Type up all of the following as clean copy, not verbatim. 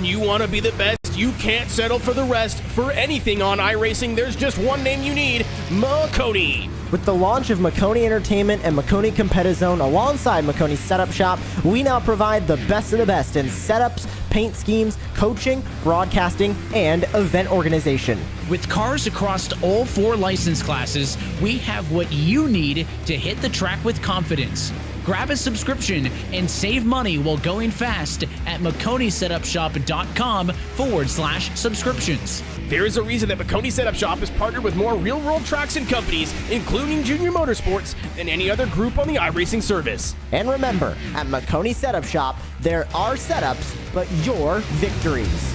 you want to be the best, you can't settle for the rest. For anything on iRacing, there's just one name you need: Maconi. With the launch of Maconi Entertainment and Maconi Competizone alongside Maconi Setup Shop, we now provide the best of the best in setups, paint schemes, coaching, broadcasting, and event organization. With cars across all 4 license classes, we have what you need to hit the track with confidence. Grab a subscription and save money while going fast at MaconiSetupShop.com/subscriptions. There is a reason that Maconi Setup Shop is partnered with more real-world tracks and companies, including Junior Motorsports, than any other group on the iRacing service. And remember, at Maconi Setup Shop, there are setups, but your victories.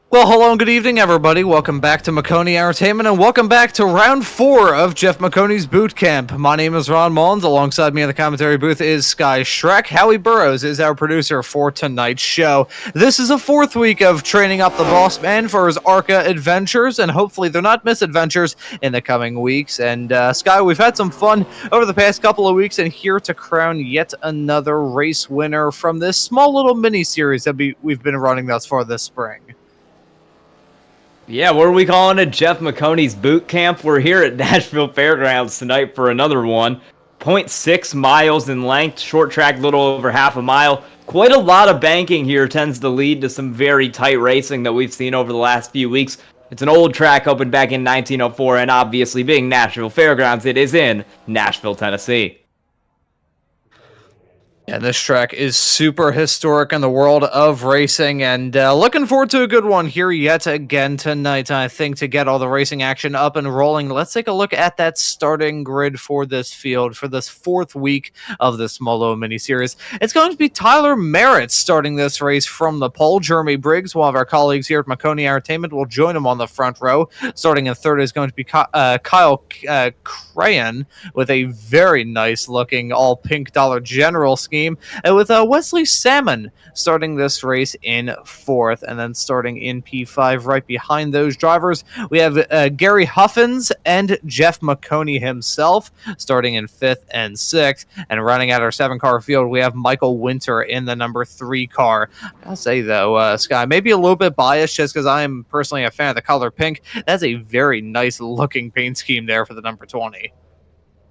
Well, hello and good evening, everybody. Welcome back to Maconi Entertainment, and welcome back to round 4 of Jeff Maconi's boot camp. My name is Ron Mullins. Alongside me in the commentary booth is Sky Shrek. Howie Burrows is our producer for tonight's show. This is a 4th week of training up the boss man for his ARCA adventures, and hopefully they're not misadventures in the coming weeks. And Sky, we've had some fun over the past couple of weeks, and here to crown yet another race winner from this small little mini-series that we've been running thus far this spring. Yeah, what are we calling it? Jeff Maconi's boot camp? We're here at Nashville Fairgrounds tonight for another one. 0.6 miles in length, short track, little over half a mile. Quite a lot of banking here tends to lead to some very tight racing that we've seen over the last few weeks. It's an old track opened back in 1904, and obviously being Nashville Fairgrounds, it is in Nashville, Tennessee. And this track is super historic in the world of racing, and looking forward to a good one here yet again tonight. I think to get all the racing action up and rolling, let's take a look at that starting grid for this field for this 4th week of the Small Low mini-series. It's going to be Tyler Merritt starting this race from the pole. Jeremy Briggs, one of our colleagues here at Maconi Entertainment, will join him on the front row. Starting in 3rd is going to be Kyle Crayon with a very nice looking all pink Dollar General scheme. And with Wesley Salmon starting this race in 4th, and then starting in P5 right behind those drivers, we have Gary Huffins and Jeff Maconi himself starting in 5th and 6th. And running out our 7-car field, we have Michael Winter in the number 3 car. I'll say, though, Sky, maybe a little bit biased just because I am personally a fan of the color pink. That's a very nice looking paint scheme there for the number 20.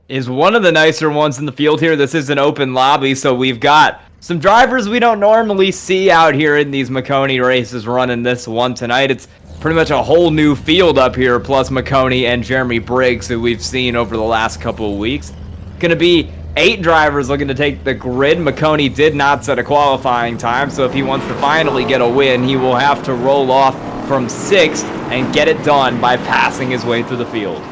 Is one of the nicer ones in the field here. This is an open lobby, so we've got some drivers we don't normally see out here in these Maconi races running this one tonight. It's pretty much a whole new field up here, plus Maconi and Jeremy Briggs, who we've seen over the last couple of weeks. Going to be 8 drivers looking to take the grid. Maconi did not set a qualifying time, so if he wants to finally get a win, he will have to roll off from 6th and get it done by passing his way through the field.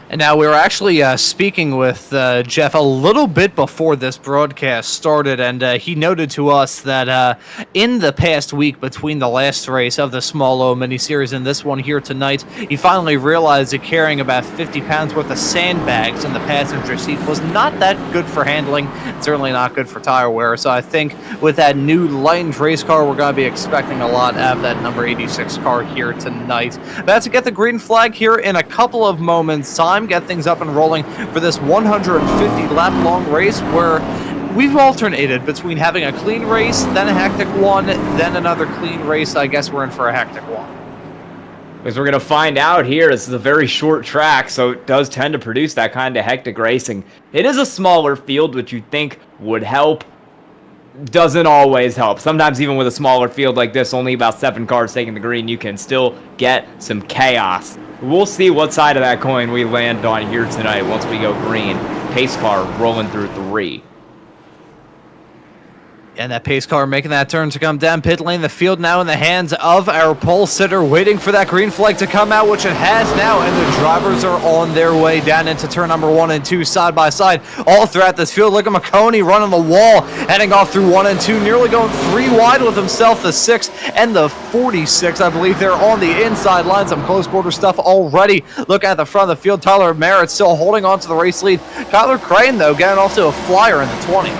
And now we were actually speaking with Jeff a little bit before this broadcast started, and he noted to us that in the past week between the last race of the Small Low mini-series and this one here tonight, he finally realized that carrying about 50 pounds worth of sandbags in the passenger seat was not that good for handling, certainly not good for tire wear. So I think with that new lightened race car, we're going to be expecting a lot out of that number 86 car here tonight. About to get the green flag here in a couple of moments' time. Get things up and rolling for this 150 lap long race where we've alternated between having a clean race, then a hectic one, then another clean race. I guess we're in for a hectic one. As we're going to find out here, this is a very short track, so it does tend to produce that kind of hectic racing. It is a smaller field, which you think would help. Doesn't always help. Sometimes even with a smaller field like this, only about 7 cars taking the green, you can still get some chaos. We'll see what side of that coin we land on here tonight once we go green. Pace car rolling through 3. And that pace car making that turn to come down pit lane. The field now in the hands of our pole sitter, waiting for that green flag to come out, which it has now. And the drivers are on their way down into turn number 1 and 2 side by side all throughout this field. Look at Maconi running the wall, heading off through 1 and 2, nearly going 3 wide with himself, the 6 and the 46. I believe they're on the inside line. Some close quarter stuff already. Look at the front of the field. Tyler Merritt still holding on to the race lead. Kyler Crane, though, getting off to a flyer in the 20.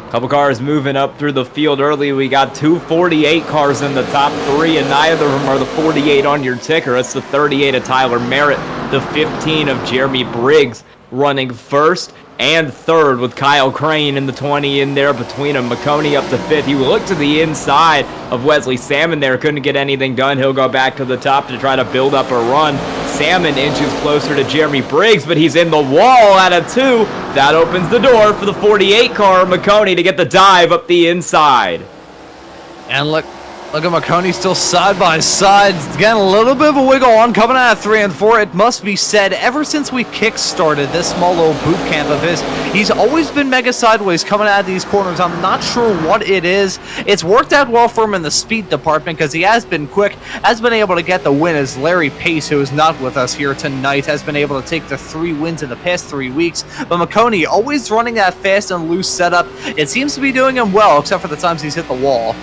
Couple cars moving up through the field early. We got 248 cars in the top 3, and neither of them are the 48 on your ticker. It's the 38 of Tyler Merritt, the 15 of Jeremy Briggs running first and third, with Kyle Crane in the 20 in there between them. Maconi up to 5th. He looked to the inside of Wesley Salmon there. Couldn't get anything done. He'll go back to the top to try to build up a run. Salmon inches closer to Jeremy Briggs, but he's in the wall out of 2. That opens the door for the 48 car, Maconi, to get the dive up the inside. And look at Maconi still side by side. Getting a little bit of a wiggle on, coming out of 3 and 4. It must be said, ever since we kick-started this small little boot camp of his, he's always been mega sideways coming out of these corners. I'm not sure what it is. It's worked out well for him in the speed department because he has been quick, has been able to get the win, as Larry Pace, who is not with us here tonight, has been able to take the 3 wins in the past 3 weeks. But Maconi always running that fast and loose setup. It seems to be doing him well, except for the times he's hit the wall.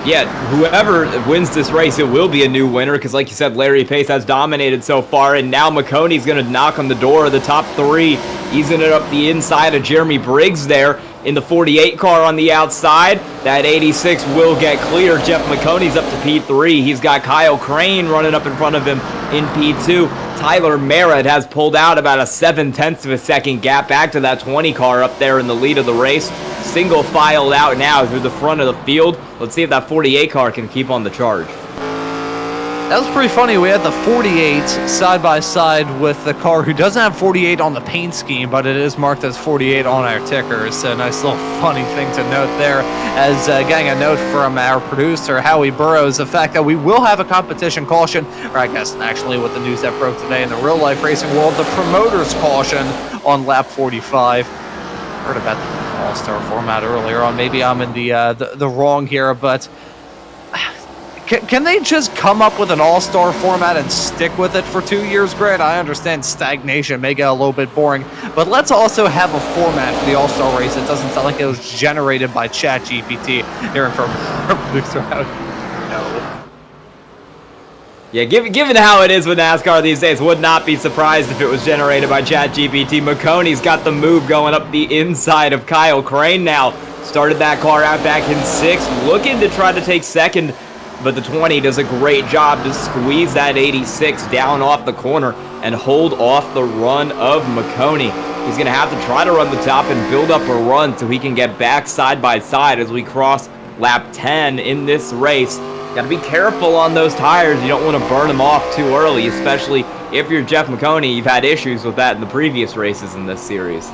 Yeah, whoever wins this race, it will be a new winner because, like you said, Larry Pace has dominated so far, and now Maconi's going to knock on the door of the top 3, easing it up the inside of Jeremy Briggs there in the 48 car on the outside. That 86 will get clear. Jeff Maconi's up to P3. He's got Kyle Crane running up in front of him in P2. Tyler Merritt has pulled out about a 0.7 of a second gap back to that 20 car up there in the lead of the race. Single filed out now through the front of the field. Let's see if that 48 car can keep on the charge. That was pretty funny. We had the 48 side by side with the car who doesn't have 48 on the paint scheme, but it is marked as 48 on our ticker. It's a nice little funny thing to note there. As getting a note from our producer, Howie Burrows, the fact that we will have a competition caution, or I guess actually with the news that broke today in the real life racing world, the promoter's caution on lap 45. Heard about the All-Star format earlier on. Maybe I'm in the wrong here, but can they just come up with an all-star format and stick with it for 2 years, Grant? I understand stagnation may get a little bit boring, but let's also have a format for the all-star race that doesn't sound like it was generated by ChatGPT. Hearing from producer. No. Yeah, given how it is with NASCAR these days, would not be surprised if it was generated by ChatGPT. Maconi's got the move going up the inside of Kyle Crane now. Started that car out back in 6th, looking to try to take 2nd. But the 20 does a great job to squeeze that 86 down off the corner and hold off the run of Maconi. He's going to have to try to run the top and build up a run so he can get back side by side as we cross lap 10 in this race. Got to be careful on those tires. You don't want to burn them off too early, especially if you're Jeff Maconi. You've had issues with that in the previous races in this series.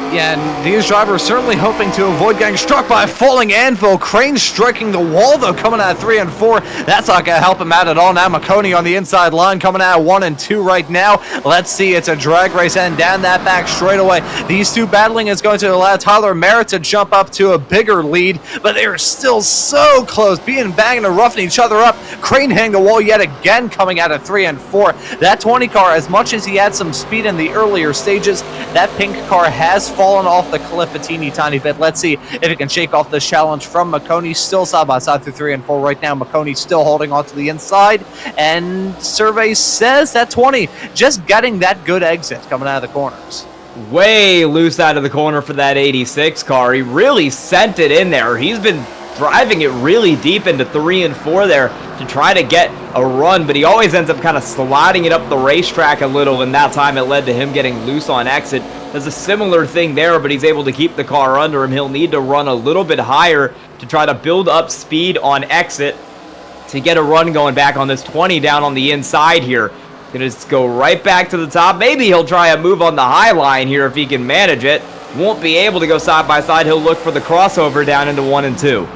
Yeah, and these drivers certainly hoping to avoid getting struck by a falling anvil. Crane striking the wall, though, coming out of 3 and 4. That's not going to help him out at all. Now Maconi on the inside line, coming out of 1 and 2 right now. Let's see, it's a drag race, and down that back straightaway. These two battling is going to allow Tyler Merritt to jump up to a bigger lead, but they are still so close, banging and roughing each other up. Crane hitting the wall yet again, coming out of 3 and 4. That 20 car, as much as he had some speed in the earlier stages, that pink car has fallen off the cliff a teeny tiny bit. Let's see if it can shake off this challenge from Maconi. Still side by side through 3 and 4 right now. Maconi still holding on to the inside, and survey says that 20 just getting that good exit coming out of the corners. Way loose out of the corner for that 86 car. He really sent it in there. He's been driving it really deep into 3 and 4 there to try to get a run, but he always ends up kind of sliding it up the racetrack a little, and that time it led to him getting loose on exit. There's a similar thing there, but he's able to keep the car under him. He'll need to run a little bit higher to try to build up speed on exit to get a run going back on this 20 down on the inside here. Gonna just go right back to the top. Maybe he'll try a move on the high line here if he can manage it. Won't be able to go side by side. He'll look for the crossover down into 1 and 2.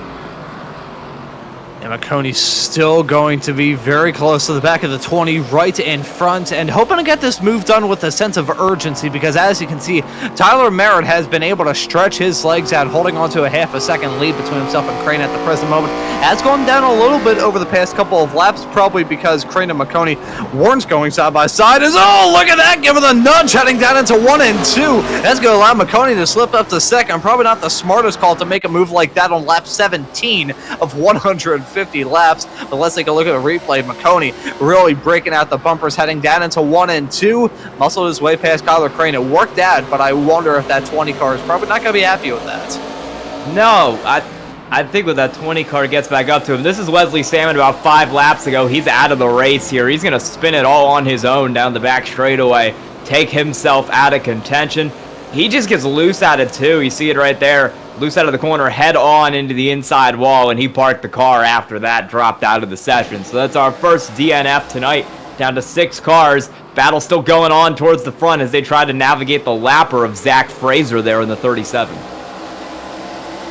And Maconi's still going to be very close to the back of the 20, right in front, and hoping to get this move done with a sense of urgency, because as you can see, Tyler Merritt has been able to stretch his legs out, holding on to a half a second lead between himself and Crane at the present moment. Has gone down a little bit over the past couple of laps, probably because Crane and Maconi weren't going side by side. Oh, look at that, giving a nudge, heading down into 1 and 2. That's going to allow Maconi to slip up to second. Probably not the smartest call to make a move like that on lap 17 of 104. 50 laps. But let's take a look at the replay. Maconi really breaking out the bumpers, heading down into 1 and 2. Muscled his way past Kyler Crane. It worked out, but I wonder if that 20 car is probably not going to be happy with that. No, I think when that 20 car gets back up to him, this is Wesley Salmon about 5 laps ago. He's out of the race here. He's going to spin it all on his own down the back straightaway, take himself out of contention. He just gets loose at it too. You see it right there. Loose out of the corner, head on into the inside wall, and he parked the car after that, dropped out of the session. So that's our first DNF tonight, down to 6 cars. Battle still going on towards the front as they try to navigate the lapper of Zach Fraser there in the 37.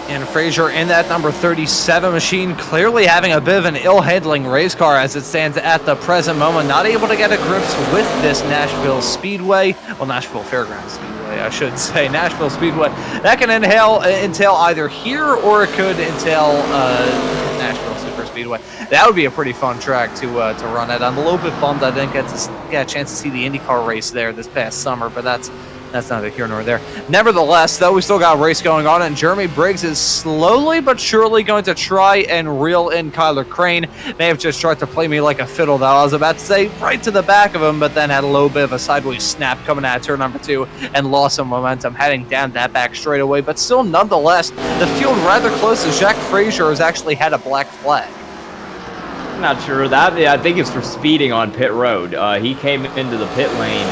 And Frazier in that number 37 machine, clearly having a bit of an ill-handling race car as it stands at the present moment. Not able to get a grips with this Nashville Speedway. Well, Nashville Fairgrounds Speedway, I should say. Nashville Speedway. That can entail either here or it could entail Nashville Super Speedway. That would be a pretty fun track to run at. I'm a little bit bummed I didn't get a chance to see the IndyCar race there this past summer, but that's neither here nor there. Nevertheless, though, we still got a race going on, and Jeremy Briggs is slowly but surely going to try and reel in Kyler Crane. May have just tried to play me like a fiddle, though. I was about to say right to the back of him, but then had a little bit of a sideways snap coming out of turn number 2 and lost some momentum heading down that back straightaway. But still, nonetheless, the field rather close as Jack Frazier has actually had a black flag. I'm not sure of that. I think it's for speeding on pit road. He came into the pit lane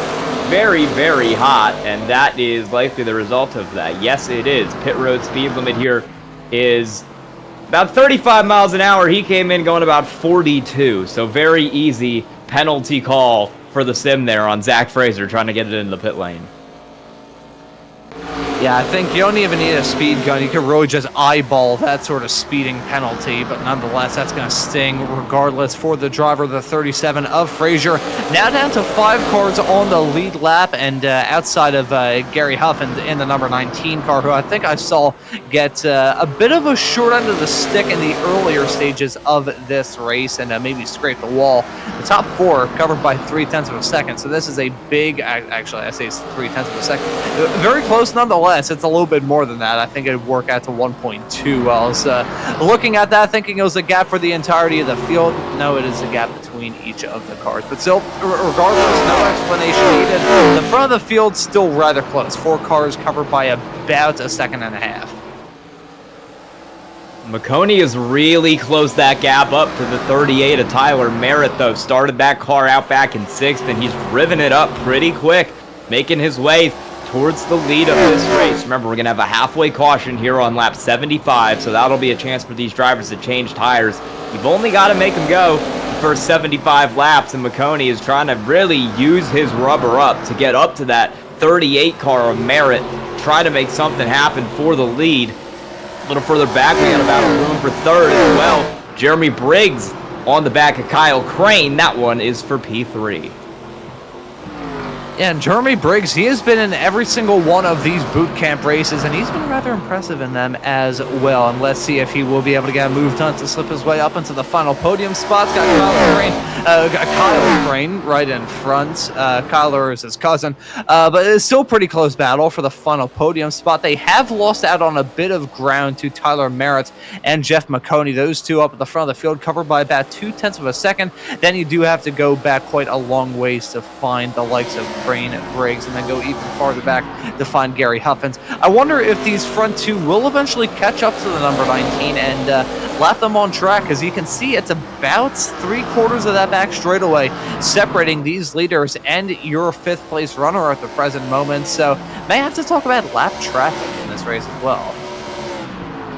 very, very hot, and that is likely the result of that. Yes, it is. Pit road speed limit here is about 35 miles an hour. He came in going about 42, so very easy penalty call for the sim there on Zach Fraser trying to get it into the pit lane. Yeah, I think you don't even need a speed gun. You can really just eyeball that sort of speeding penalty, but nonetheless, that's going to sting regardless for the driver, the 37 of Frazier. Now down to 5 cars on the lead lap, and outside of Gary Huff in the number 19 car, who I think I saw get a bit of a short end of the stick in the earlier stages of this race and maybe scrape the wall. The top 4 covered by 0.3 of a second, so this is a big, actually I say it's 0.3 of a second. Very close nonetheless. It's a little bit more than that. I think it would work out to 1.2. I was looking at that thinking it was a gap for the entirety of the field. No, it is a gap between each of the cars. But still, regardless, no explanation needed. The front of the field still rather close. 4 cars covered by about a second and a half. Maconi has really closed that gap up to the 38 of Tyler Merritt, though. Started that car out back in 6th, and he's driven it up pretty quick, making his way towards the lead of this race. Remember, we're going to have a halfway caution here on lap 75, so that'll be a chance for these drivers to change tires. You've only got to make them go the first 75 laps, and Maconi is trying to really use his rubber up to get up to that 38 car of Merritt, try to make something happen for the lead. A little further back, we got about a room for 3rd as well. Jeremy Briggs on the back of Kyle Crane. That one is for P3. Yeah, and Jeremy Briggs, he has been in every single one of these boot camp races, and he's been rather impressive in them as well. And let's see if he will be able to get a move done to slip his way up into the final podium spots. Got Kyle Crane right in front. Kyler is his cousin, but it's still a pretty close battle for the final podium spot. They have lost out on a bit of ground to Tyler Merritt and Jeff Maconi. Those two up at the front of the field, covered by about 0.2 of a second. Then you do have to go back quite a long ways to find the likes of Crane and Briggs, and then go even farther back to find Gary Huffins. I wonder if these front 2 will eventually catch up to the number 19 and lap them on track. As you can see, it's about 3/4 of that back straightaway separating these leaders and your 5th place runner at the present moment. So may have to talk about lap traffic in this race as well.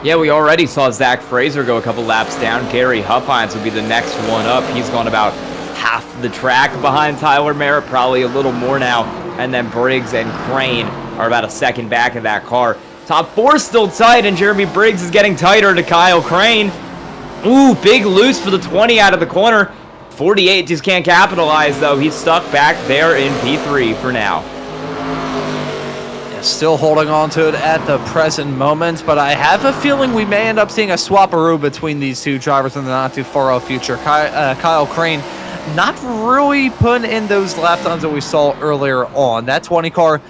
Yeah, we already saw Zach Fraser go a couple laps down. Gary Huffines would be the next one up. He's gone about half the track behind Tyler Merritt, probably a little more now. And then Briggs and Crane are about a second back of that car. Top 4 still tight, and Jeremy Briggs is getting tighter to Kyle Crane. Ooh, big loose for the 20 out of the corner. 48 just can't capitalize, though. He's stuck back there in P3 for now. Still holding on to it at the present moment, but I have a feeling we may end up seeing a swap-a-roo between these 2 drivers in the not-too-far-off future. Kyle Crane not really putting in those lap times that we saw earlier on. That 20 car,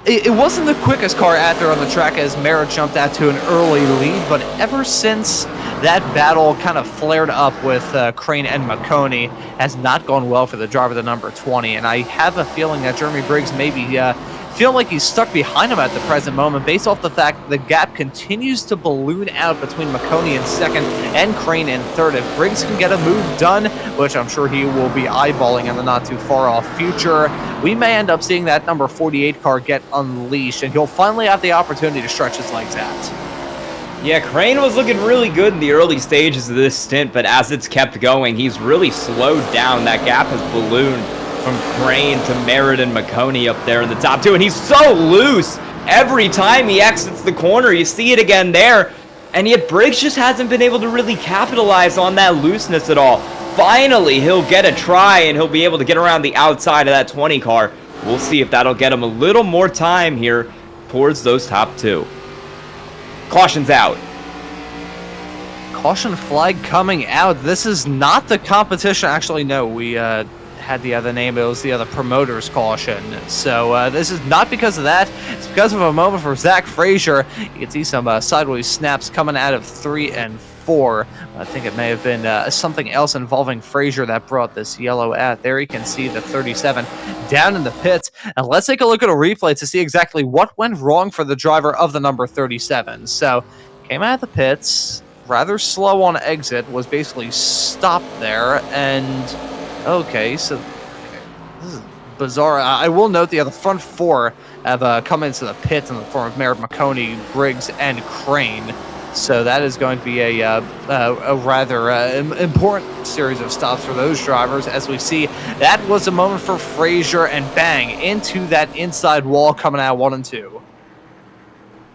it wasn't the quickest car out there on the track as Merritt jumped out to an early lead, but ever since that battle kind of flared up with Crane and Maconi has not gone well for the driver, the number 20, and I have a feeling that Jeremy Briggs may be feel like he's stuck behind him at the present moment based off the fact the gap continues to balloon out between Maconi in second and Crane in third. If Briggs can get a move done, which I'm sure he will be eyeballing in the not too far off future, we may end up seeing that number 48 car get unleashed, and he'll finally have the opportunity to stretch his legs out. Yeah, Crane was looking really good in the early stages of this stint, but as it's kept going, he's really slowed down. That gap has ballooned from Crane to Merritt and Maconi up there in the top two, and he's so loose every time he exits the corner. You see it again there, and yet Briggs just hasn't been able to really capitalize on that looseness at all. Finally, he'll get a try, and he'll be able to get around the outside of that 20 car. We'll see if that'll get him a little more time here towards those top two. Caution's out. Caution flag coming out. This is not the competition. Actually, no, we had the other name. It was the other promoter's caution. So this is not because of that. It's because of a moment for Zach Frazier. You can see some sideways snaps coming out of 3 and 4. I think it may have been something else involving Frazier that brought this yellow out. There you can see the 37 down in the pits. And let's take a look at a replay to see exactly what went wrong for the driver of the number 37. So came out of the pits, rather slow on exit, was basically stopped there, and okay, so this is bizarre. I will note the front four have come into the pits in the form of Merritt, Maconi, Briggs, and Crane. So that is going to be a rather important series of stops for those drivers. As we see, that was a moment for Frazier, and bang, into that inside wall coming out 1 and 2.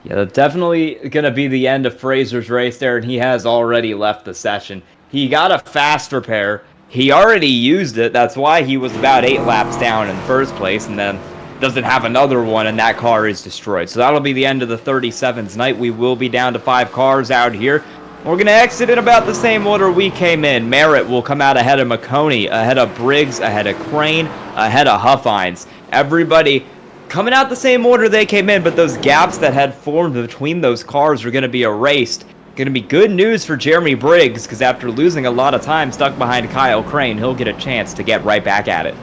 Yeah, that's definitely going to be the end of Frazier's race there, and he has already left the session. He got a fast repair. He already used it. That's why he was about 8 laps down in the first place, and then doesn't have another one, and that car is destroyed. So that'll be the end of the 37's night. We will be down to 5 cars out here. We're going to exit in about the same order we came in. Merritt will come out ahead of Maconi, ahead of Briggs, ahead of Crane, ahead of Huffines. Everybody coming out the same order they came in, but those gaps that had formed between those cars are going to be erased. Going to be good news for Jeremy Briggs, because after losing a lot of time stuck behind Kyle Crane, he'll get a chance to get right back at it.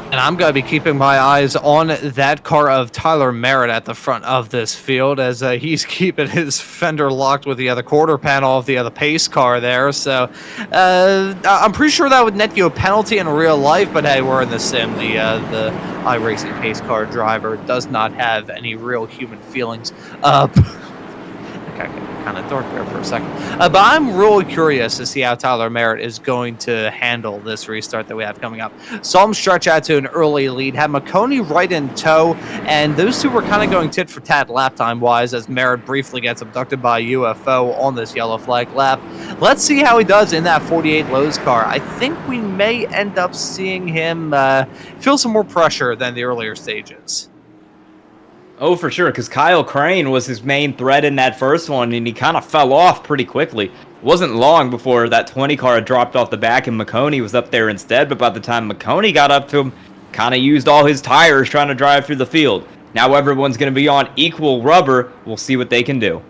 And I'm going to be keeping my eyes on that car of Tyler Merritt at the front of this field, as he's keeping his fender locked with the other quarter panel of the other pace car there. So I'm pretty sure that would net you a penalty in real life, but hey, we're in the sim. The iRacing pace car driver does not have any real human feelings. Kind of dark there for a second. But I'm really curious to see how Tyler Merritt is going to handle this restart that we have coming up. Saw him stretch out to an early lead, had Maconi right in tow, and those two were kind of going tit for tat lap time wise as Merritt briefly gets abducted by a UFO on this yellow flag lap. Let's see how he does in that 48 Lowe's car. I think we may end up seeing him feel some more pressure than the earlier stages. Oh, for sure, because Kyle Crane was his main threat in that first one, and he kind of fell off pretty quickly. It wasn't long before that 20 car had dropped off the back, and Maconi was up there instead, but by the time Maconi got up to him, kind of used all his tires trying to drive through the field. Now everyone's going to be on equal rubber. We'll see what they can do.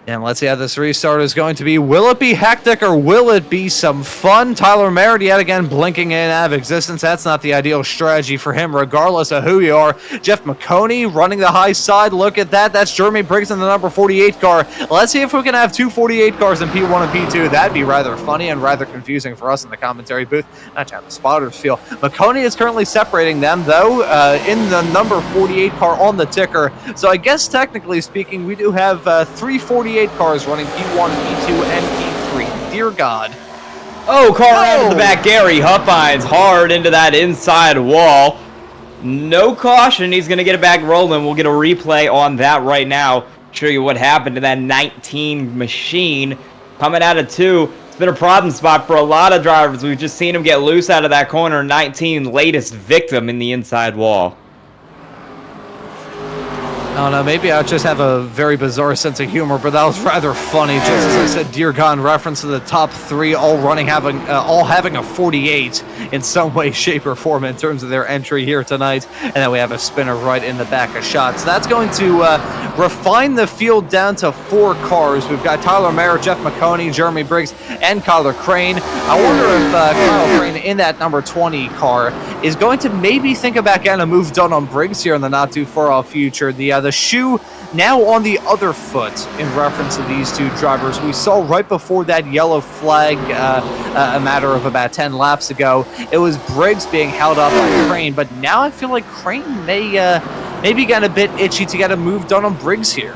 And let's see how this restart is going to be. Will it be hectic or will it be some fun? Tyler Merritt yet again blinking in and out of existence. That's not the ideal strategy for him, regardless of who you are. Jeff Maconi running the high side. Look at that. That's Jeremy Briggs in the number 48 car. Let's see if we can have 2 48 cars in P1 and P2. That'd be rather funny and rather confusing for us in the commentary booth. Not to have the spotters feel. Maconi is currently separating them, though, in the number 48 car on the ticker. So I guess technically speaking, we do have 3 48 cars running P1, P2, and P3. Dear God. Oh, car out of the back. Gary Huffines hard into that inside wall. No caution. He's going to get it back rolling. We'll get a replay on that right now. Show you what happened to that 19 machine. Coming out of 2. It's been a problem spot for a lot of drivers. We've just seen him get loose out of that corner. 19, latest victim in the inside wall. I don't know, maybe I just have a very bizarre sense of humor, but that was rather funny. Just as I said, Dear God, in reference to the top three all having a 48 in some way, shape, or form in terms of their entry here tonight. And then we have a spinner right in the back of shot. So that's going to refine the field down to 4 cars. We've got Tyler Merritt, Jeff Maconi, Jeremy Briggs, and Kyler Crane. I wonder if Kyle Crane in that number 20 car is going to maybe think about getting a move done on Briggs here in the not too far off future. The shoe now on the other foot in reference to these two drivers. We saw right before that yellow flag a matter of about 10 laps ago, it was Briggs being held up by Crane, but now I feel like Crane may be getting a bit itchy to get a move done on Briggs here.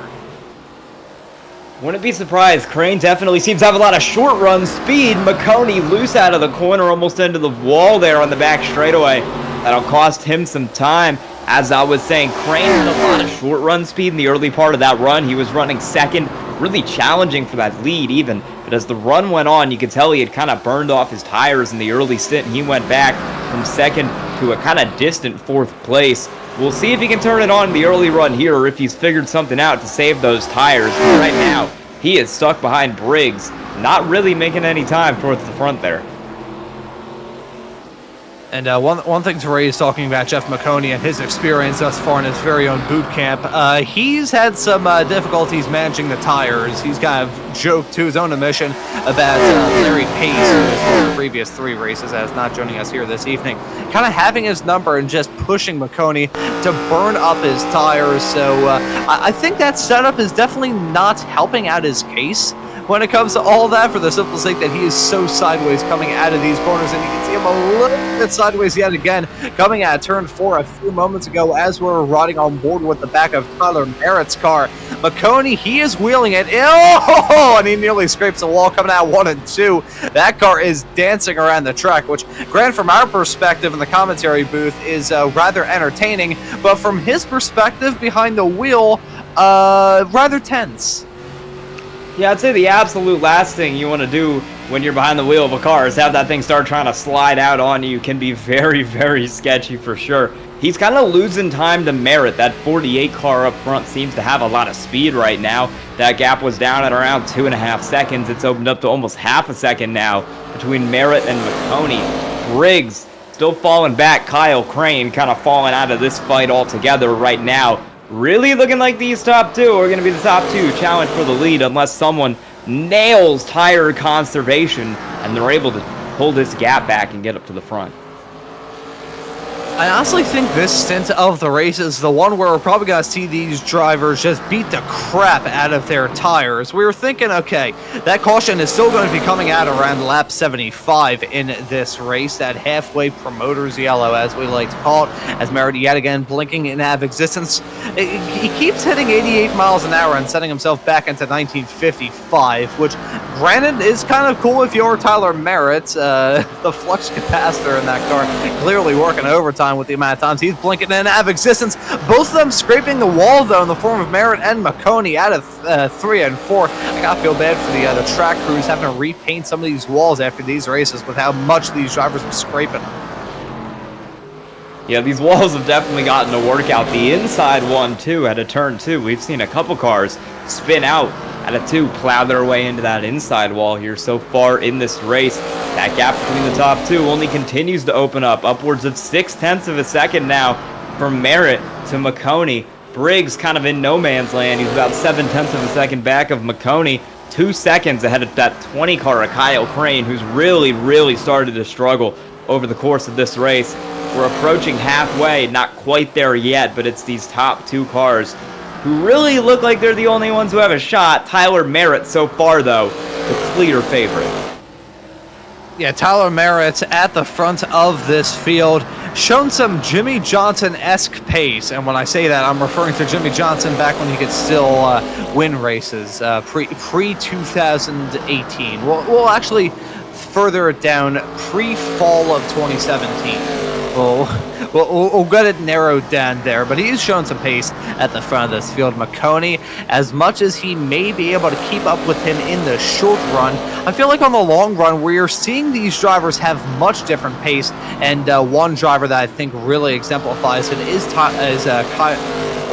Wouldn't be surprised. Crane definitely seems to have a lot of short run speed. Maconi loose out of the corner, almost into the wall there on the back straightaway. That'll cost him some time. As I was saying, Crane had a lot of short run speed in the early part of that run. He was running second, really challenging for that lead even. But as the run went on, you could tell he had kind of burned off his tires in the early stint. He went back from second to a kind of distant 4th place. We'll see if he can turn it on in the early run here, or if he's figured something out to save those tires. But right now, he is stuck behind Briggs, not really making any time towards the front there. And one thing to raise, talking about Jeff Maconi and his experience thus far in his very own boot camp, he's had some difficulties managing the tires. He's kind of joked to his own admission about Larry Pace, who in the previous 3 races, as not joining us here this evening, kind of having his number and just pushing Maconi to burn up his tires. So I think that setup is definitely not helping out his case when it comes to all that, for the simple sake that he is so sideways coming out of these corners, and you can see him a little bit sideways yet again coming out of turn 4 a few moments ago as we're riding on board with the back of Tyler Merritt's car. Maconi, he is wheeling it, and he nearly scrapes the wall coming out 1 and 2. That car is dancing around the track, which, Grant, from our perspective in the commentary booth, is rather entertaining, but from his perspective behind the wheel, rather tense. Yeah, I'd say the absolute last thing you want to do when you're behind the wheel of a car is have that thing start trying to slide out on you. Can be very, very sketchy for sure. He's kind of losing time to Merritt. That 48 car up front seems to have a lot of speed right now. That gap was down at around 2.5 seconds. It's opened up to almost half a second now between Merritt and Maconi. Briggs still falling back. Kyle Crane kind of falling out of this fight altogether right now. Really looking like these top 2 are going to be the top 2 challenge for the lead unless someone nails tire conservation and they're able to pull this gap back and get up to the front. I honestly think this stint of the race is the one where we're probably going to see these drivers just beat the crap out of their tires. We were thinking, okay, that caution is still going to be coming out around lap 75 in this race, that halfway promoter's yellow, as we like to call it, as Merritt yet again blinking in out of existence. He keeps hitting 88 miles an hour and setting himself back into 1955, which, granted, is kind of cool if you're Tyler Merritt. The flux capacitor in that car clearly working overtime with the amount of times he's blinking in and out of existence. Both of them scraping the wall, though, in the form of Merritt and Maconi out of 3 and 4. I gotta feel bad for the track crews having to repaint some of these walls after these races with how much these drivers are scraping. Yeah, these walls have definitely gotten a workout. The inside one, too, at a turn 2. We've seen a couple cars spin out at a 2, plow their way into that inside wall here so far in this race. That gap between the top 2 only continues to open up, upwards of 0.6 of a second now from Merritt to Maconi. Briggs kind of in no man's land. He's about 0.7 of a second back of Maconi. 2 seconds ahead of that 20 car of Kyle Crane, who's really started to struggle over the course of this race. We're approaching halfway, not quite there yet, but it's these top 2 cars who really look like they're the only ones who have a shot. Tyler Merritt so far, though, the clear favorite. Yeah, Tyler Merritt at the front of this field, shown some Jimmy Johnson-esque pace, and when I say that, I'm referring to Jimmy Johnson back when he could still win races, pre-2018. We'll actually further it down, pre-fall of 2017. We'll get it narrowed down there, but he's shown some pace at the front of this field. Maconi, as much as he may be able to keep up with him in the short run, I feel like on the long run, we're seeing these drivers have much different pace, and one driver that I think really exemplifies it is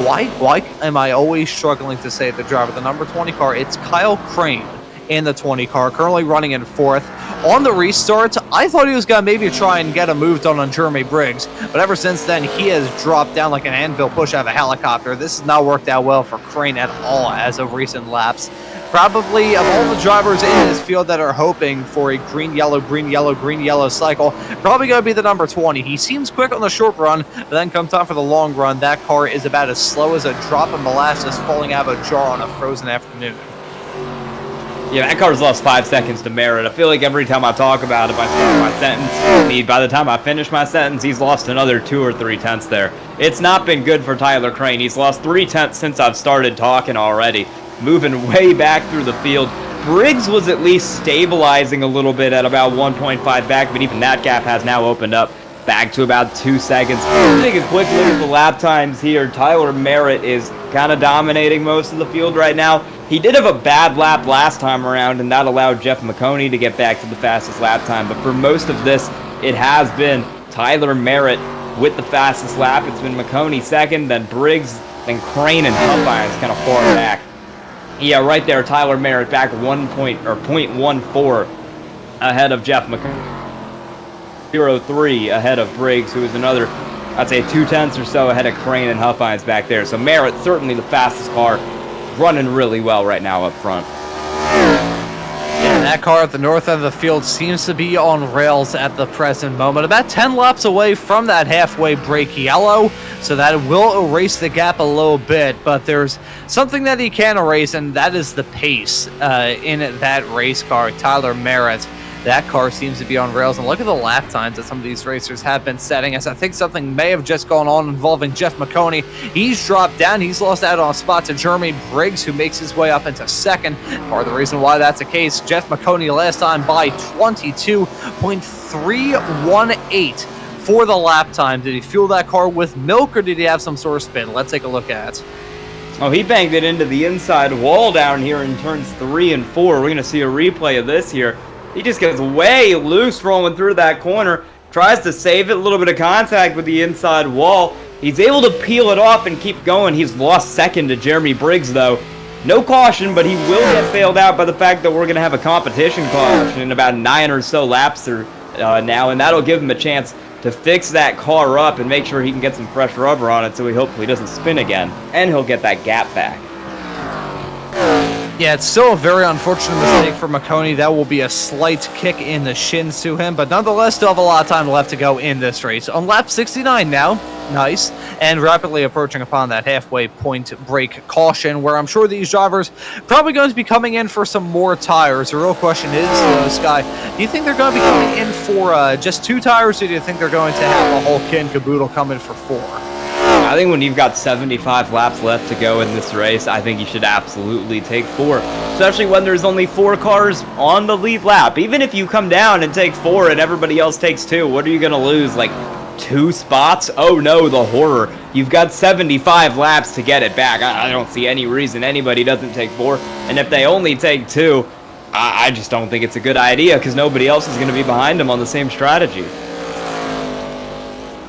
Why am I always struggling to say the driver? The number 20 car, it's Kyle Crane in the 20 car, currently running in 4th. On the restart, I thought he was going to maybe try and get a move done on Jeremy Briggs, but ever since then, he has dropped down like an anvil push out of a helicopter. This has not worked out well for Crane at all as of recent laps. Probably of all the drivers in this field that are hoping for a green, yellow, green, yellow, green, yellow cycle, probably going to be the number 20. He seems quick on the short run, but then come time for the long run, that car is about as slow as a drop of molasses falling out of a jar on a frozen afternoon. Yeah, that car's lost 5 seconds to Merritt. I feel like every time I talk about it, I start my sentence. By the time I finish my sentence, he's lost another 2 or 3 tenths there. It's not been good for Tyler Crane. He's lost 3 tenths since I've started talking already. Moving way back through the field. Briggs was at least stabilizing a little bit at about 1.5 back, but even that gap has now opened up back to about 2 seconds. Take a quick look at the lap times here. Tyler Merritt is kind of dominating most of the field right now. He did have a bad lap last time around, and that allowed Jeff Maconi to get back to the fastest lap time. But for most of this, it has been Tyler Merritt with the fastest lap. It's been Maconi second, then Briggs, then Crane and Huffines kind of far back. Yeah, right there, Tyler Merritt back 0.14 ahead of Jeff Maconi. 0.03 ahead of Briggs, who is another, I'd say 2 tenths or so ahead of Crane and Huffines back there. So Merritt, certainly the fastest car, running really well right now up front. And that car at the north end of the field seems to be on rails at the present moment. About 10 laps away from that halfway break yellow, so that will erase the gap a little bit, but there's something that he can erase, and that is the pace in that race car. Tyler Merritt, that car seems to be on rails, and look at the lap times that some of these racers have been setting, as I think something may have just gone on involving Jeff Maconi. He's dropped down. He's lost out on a spot to Jeremy Briggs, who makes his way up into second. Part of the reason why that's the case, Jeff Maconi last time by 22.318 for the lap time. Did he fuel that car with milk, or did he have some sort of spin? Let's take a look at it. Oh, he banged it into the inside wall down here in turns 3 and 4. We're going to see a replay of this here. He just gets way loose rolling through that corner, tries to save it, a little bit of contact with the inside wall. He's able to peel it off and keep going. He's lost second to Jeremy Briggs, though. No caution, but he will get bailed out by the fact that we're going to have a competition caution in about 9 or so laps now, and that'll give him a chance to fix that car up and make sure he can get some fresh rubber on it so he hopefully doesn't spin again, and he'll get that gap back. Yeah, it's still a very unfortunate mistake for Maconi. That will be a slight kick in the shins to him, but nonetheless, still have a lot of time left to go in this race. On lap 69 now, nice, and rapidly approaching upon that halfway point break caution, where I'm sure these drivers probably going to be coming in for some more tires. The real question is, Sky, do you think they're going to be coming in for just 2 tires, or do you think they're going to have a whole kit and caboodle coming for 4? I think when you've got 75 laps left to go in this race, I think you should absolutely take 4, especially when there's only 4 cars on the lead lap. Even if you come down and take 4 and everybody else takes 2, what are you going to lose, like 2 spots? Oh no, the horror. You've got 75 laps to get it back. I don't see any reason anybody doesn't take 4, and if they only take 2, I just don't think it's a good idea because nobody else is going to be behind them on the same strategy.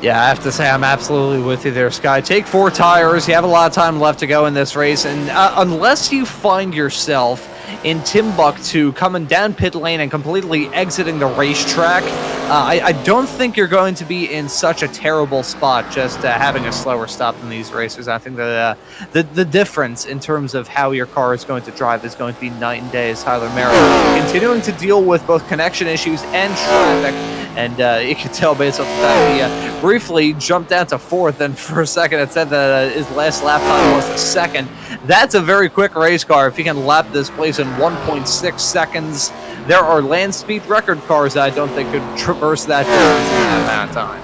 Yeah, I have to say I'm absolutely with you there, Sky. Take 4 tires. You have a lot of time left to go in this race, and unless you find yourself in Timbuktu coming down pit lane and completely exiting the racetrack, I don't think you're going to be in such a terrible spot just having a slower stop than these racers. I think that the difference in terms of how your car is going to drive is going to be night and day, as Tyler Merritt continuing to deal with both connection issues and traffic. And you can tell based off the fact he briefly jumped down to 4th, and for a second it said that his last lap time was the 2nd. That's a very quick race car. If he can lap this place in 1.6 seconds, there are land speed record cars that I don't think could traverse that distance in that amount of time.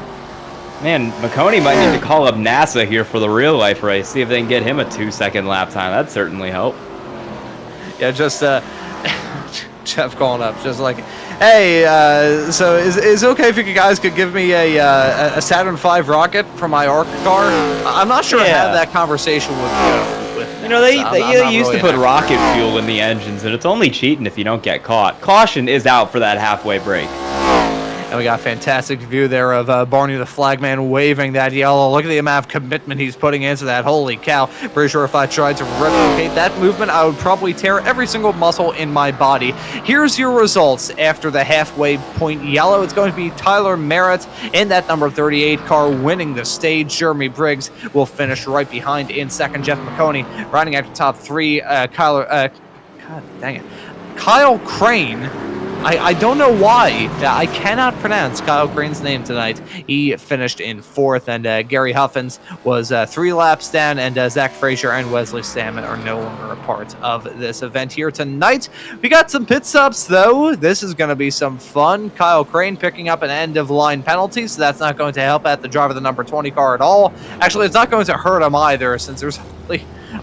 Man, Maconi might need to call up NASA here for the real life race, see if they can get him a 2-second lap time. That'd certainly help. Yeah, just Jeff calling up, just like, hey, so is it okay if you guys could give me a Saturn V rocket for my ARCA car? I'm not sure I had that conversation with you know, they used to put rocket fuel in the engines, and it's only cheating if you don't get caught. Caution is out for that halfway break. And we got a fantastic view there of Barney the flagman waving that yellow. Look at the amount of commitment he's putting into that. Holy cow. Pretty sure if I tried to replicate that movement, I would probably tear every single muscle in my body. Here's your results after the halfway point yellow. It's going to be Tyler Merritt in that number 38 car winning the stage. Jeremy Briggs will finish right behind in second. Jeff Maconi riding out the top three. God dang it. Kyle Crane. I don't know why. I cannot pronounce Kyle Crane's name tonight. He finished in fourth, and Gary Huffins was 3 laps down, and Zach Frazier and Wesley Salmon are no longer a part of this event here tonight. We got some pit stops, though. This is going to be some fun. Kyle Crane picking up an end-of-line penalty, so that's not going to help out the driver of the number 20 car at all. Actually, it's not going to hurt him either, since there's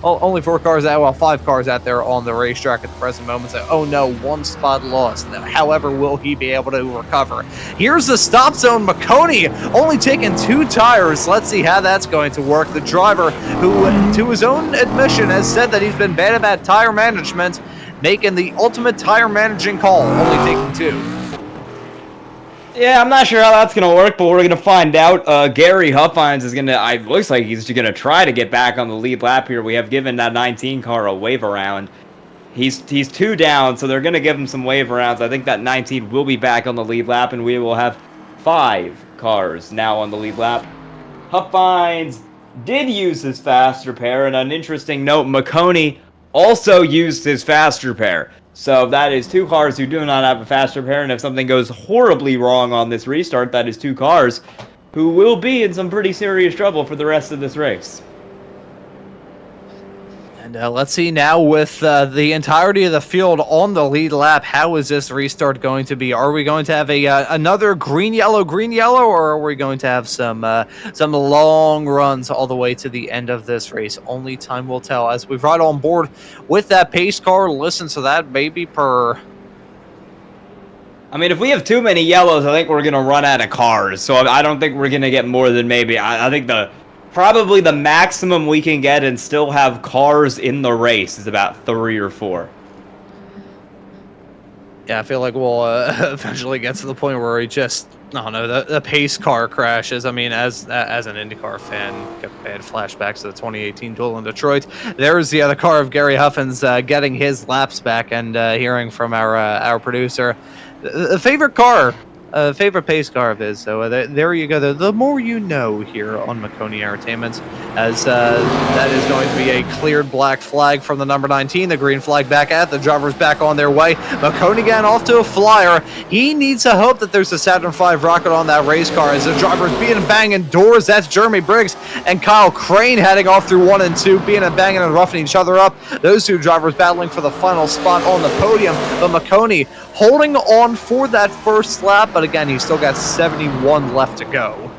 only 4 cars out, well, 5 cars out there on the racetrack at the present moment. So, oh no, 1 spot lost. However, will he be able to recover? Here's the stop zone. Maconi only taking 2 tires. Let's see how that's going to work. The driver, who, to his own admission, has said that he's been bad about tire management, making the ultimate tire managing call, only taking 2. Yeah, I'm not sure how that's going to work, but we're going to find out. Gary Huffines is going to, looks like he's going to try to get back on the lead lap here. We have given that 19 car a wave around. He's 2 down, so they're going to give him some wave arounds. I think that 19 will be back on the lead lap, and we will have 5 cars now on the lead lap. Huffines did use his fast repair, and an interesting note, Maconi also used his fast repair. So that is 2 cars who do not have a fast repair, and if something goes horribly wrong on this restart, that is 2 cars who will be in some pretty serious trouble for the rest of this race. And let's see now with the entirety of the field on the lead lap, how is this restart going to be? Are we going to have another green yellow, or are we going to have some long runs all the way to the end of this race? Only time will tell. As we ride on board with that pace car, listen to that baby purr. I mean, if we have too many yellows, I think we're going to run out of cars. So I don't think we're going to get more than maybe, I think probably the maximum we can get and still have cars in the race is about 3 or 4. Yeah, I feel like we'll eventually get to the point where we just, I don't know, the pace car crashes. I mean, as an IndyCar fan, got bad flashbacks to the 2018 duel in Detroit. There's the other car of Gary Huffins getting his laps back, and hearing from our producer, the favorite pace car of his. So there you go. The more you know here on Maconi Entertainment, as that is going to be a cleared black flag from the number 19. The green flag back at the driver's back on their way. Maconi again off to a flyer. He needs to hope that there's a Saturn V rocket on that race car as the driver's being and banging doors. That's Jeremy Briggs and Kyle Crane heading off through 1 and 2, being and banging and roughing each other up. Those 2 drivers battling for the final spot on the podium. But Maconi holding on for that first lap, but again, he's still got 71 left to go.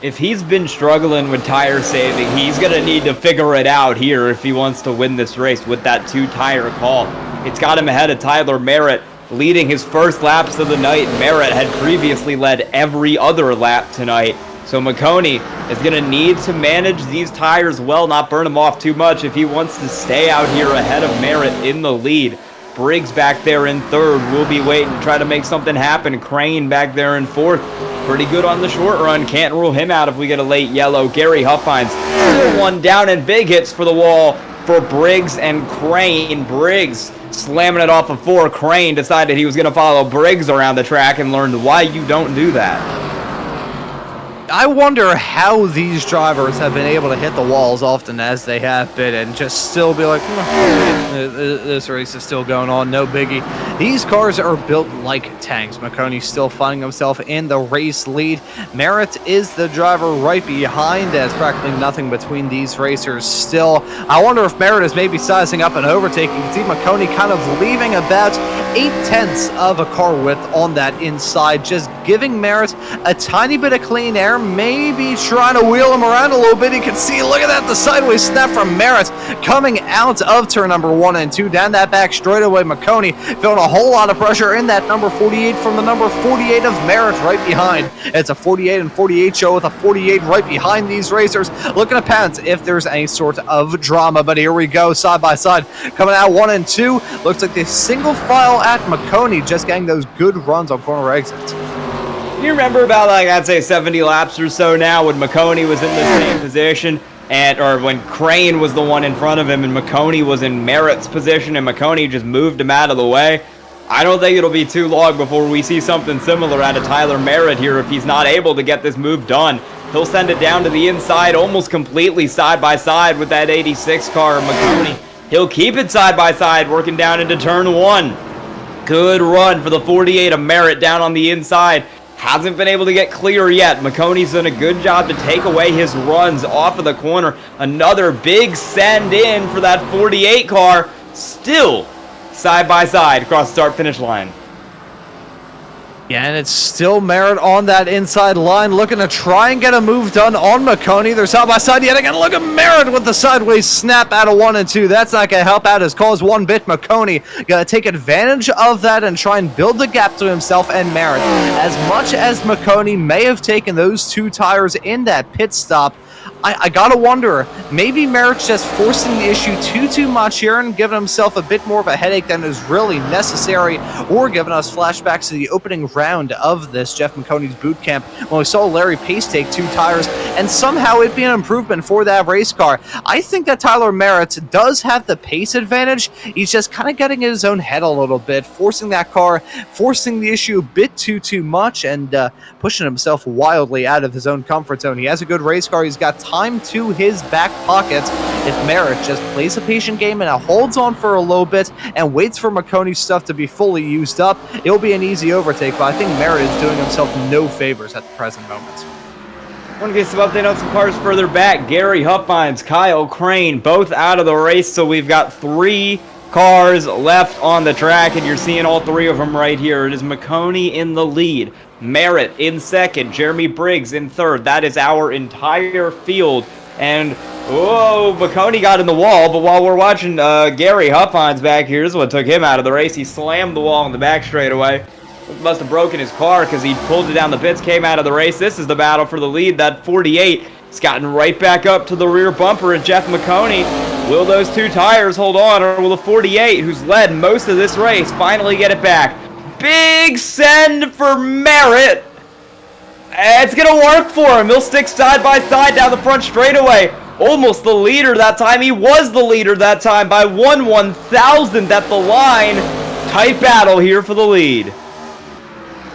If he's been struggling with tire saving, he's going to need to figure it out here if he wants to win this race with that 2-tire call. It's got him ahead of Tyler Merritt, leading his first laps of the night. Merritt had previously led every other lap tonight. So Maconi is going to need to manage these tires well, not burn them off too much if he wants to stay out here ahead of Merritt in the lead. Briggs back there in third. We'll be waiting to try to make something happen. Crane back there in fourth. Pretty good on the short run. Can't rule him out if we get a late yellow. Gary Huffines still 1 down, and big hits for the wall for Briggs and Crane. Briggs slamming it off of 4. Crane decided he was going to follow Briggs around the track and learned why you don't do that. I wonder how these drivers have been able to hit the walls often as they have been and just still be like, this race is still going on, no biggie. These cars are built like tanks. Maconi's still finding himself in the race lead. Merritt is the driver right behind, as practically nothing between these racers still. I wonder if Merritt is maybe sizing up and overtaking. You can see Maconi kind of leaving about 8/10 of a car width on that inside, just giving Merritt a tiny bit of clean air, maybe trying to wheel him around a little bit. You can see, look at that, the sideways snap from Merritt coming out of turn number 1 and 2. Down that back straightaway, Maconi feeling a whole lot of pressure in that number 48 from the number 48 of Merritt right behind. It's a 48 and 48 show with a 48 right behind these racers, looking to pounce if there's any sort of drama. But here we go, side by side, coming out 1 and 2. Looks like the single file at Maconi, just getting those good runs on corner exits. You remember about, like, I'd say 70 laps or so now when Maconi was in the same position, or when Crane was the one in front of him and Maconi was in Merritt's position and Maconi just moved him out of the way. I don't think it'll be too long before we see something similar out of Tyler Merritt here if he's not able to get this move done. He'll send it down to the inside almost completely side by side with that 86 car Maconi. He'll keep it side by side working down into turn 1. Good run for the 48 of Merritt down on the inside. Hasn't been able to get clear yet. Maconi's done a good job to take away his runs off of the corner. Another big send in for that 48 car. Still side by side across the start-finish line. Yeah, and it's still Merritt on that inside line, looking to try and get a move done on Maconi. They're side by side yet again. Look at Merritt with the sideways snap out of 1 and 2. That's not going to help out his cause one bit. Maconi got to take advantage of that and try and build the gap to himself and Merritt. As much as Maconi may have taken those 2 tires in that pit stop, I gotta wonder, maybe Merritt's just forcing the issue too much here and giving himself a bit more of a headache than is really necessary, or giving us flashbacks to the opening round of this Jeff Maconi's boot camp when we saw Larry Pace take 2 tires and somehow it be an improvement for that race car. I think that Tyler Merritt does have the pace advantage. He's just kind of getting in his own head a little bit, forcing that car, forcing the issue a bit too much, and pushing himself wildly out of his own comfort zone. He has a good race car. He's got time to his back pockets if Merritt just plays a patient game and holds on for a little bit and waits for Maconi's stuff to be fully used up. It'll be an easy overtake, but I think Merritt is doing himself no favors at the present moment. I want to get some update on some cars further back. Gary Huffines, Kyle Crane, both out of the race, so we've got 3 cars left on the track, and you're seeing all 3 of them right here. It is Maconi in the lead, Merritt in second, Jeremy Briggs in third. That is our entire field. And, whoa, Maconi got in the wall, but while we're watching Gary Huffines back here, this is what took him out of the race. He slammed the wall in the back straightaway. Must have broken his car because he pulled it down the pits, came out of the race. This is the battle for the lead. That 48 has gotten right back up to the rear bumper, and Jeff Maconi, will those 2 tires hold on, or will the 48, who's led most of this race, finally get it back? Big send for Merritt. It's going to work for him. He'll stick side by side down the front straightaway. Almost the leader that time. He was the leader that time by 1/1000th at the line. Tight battle here for the lead.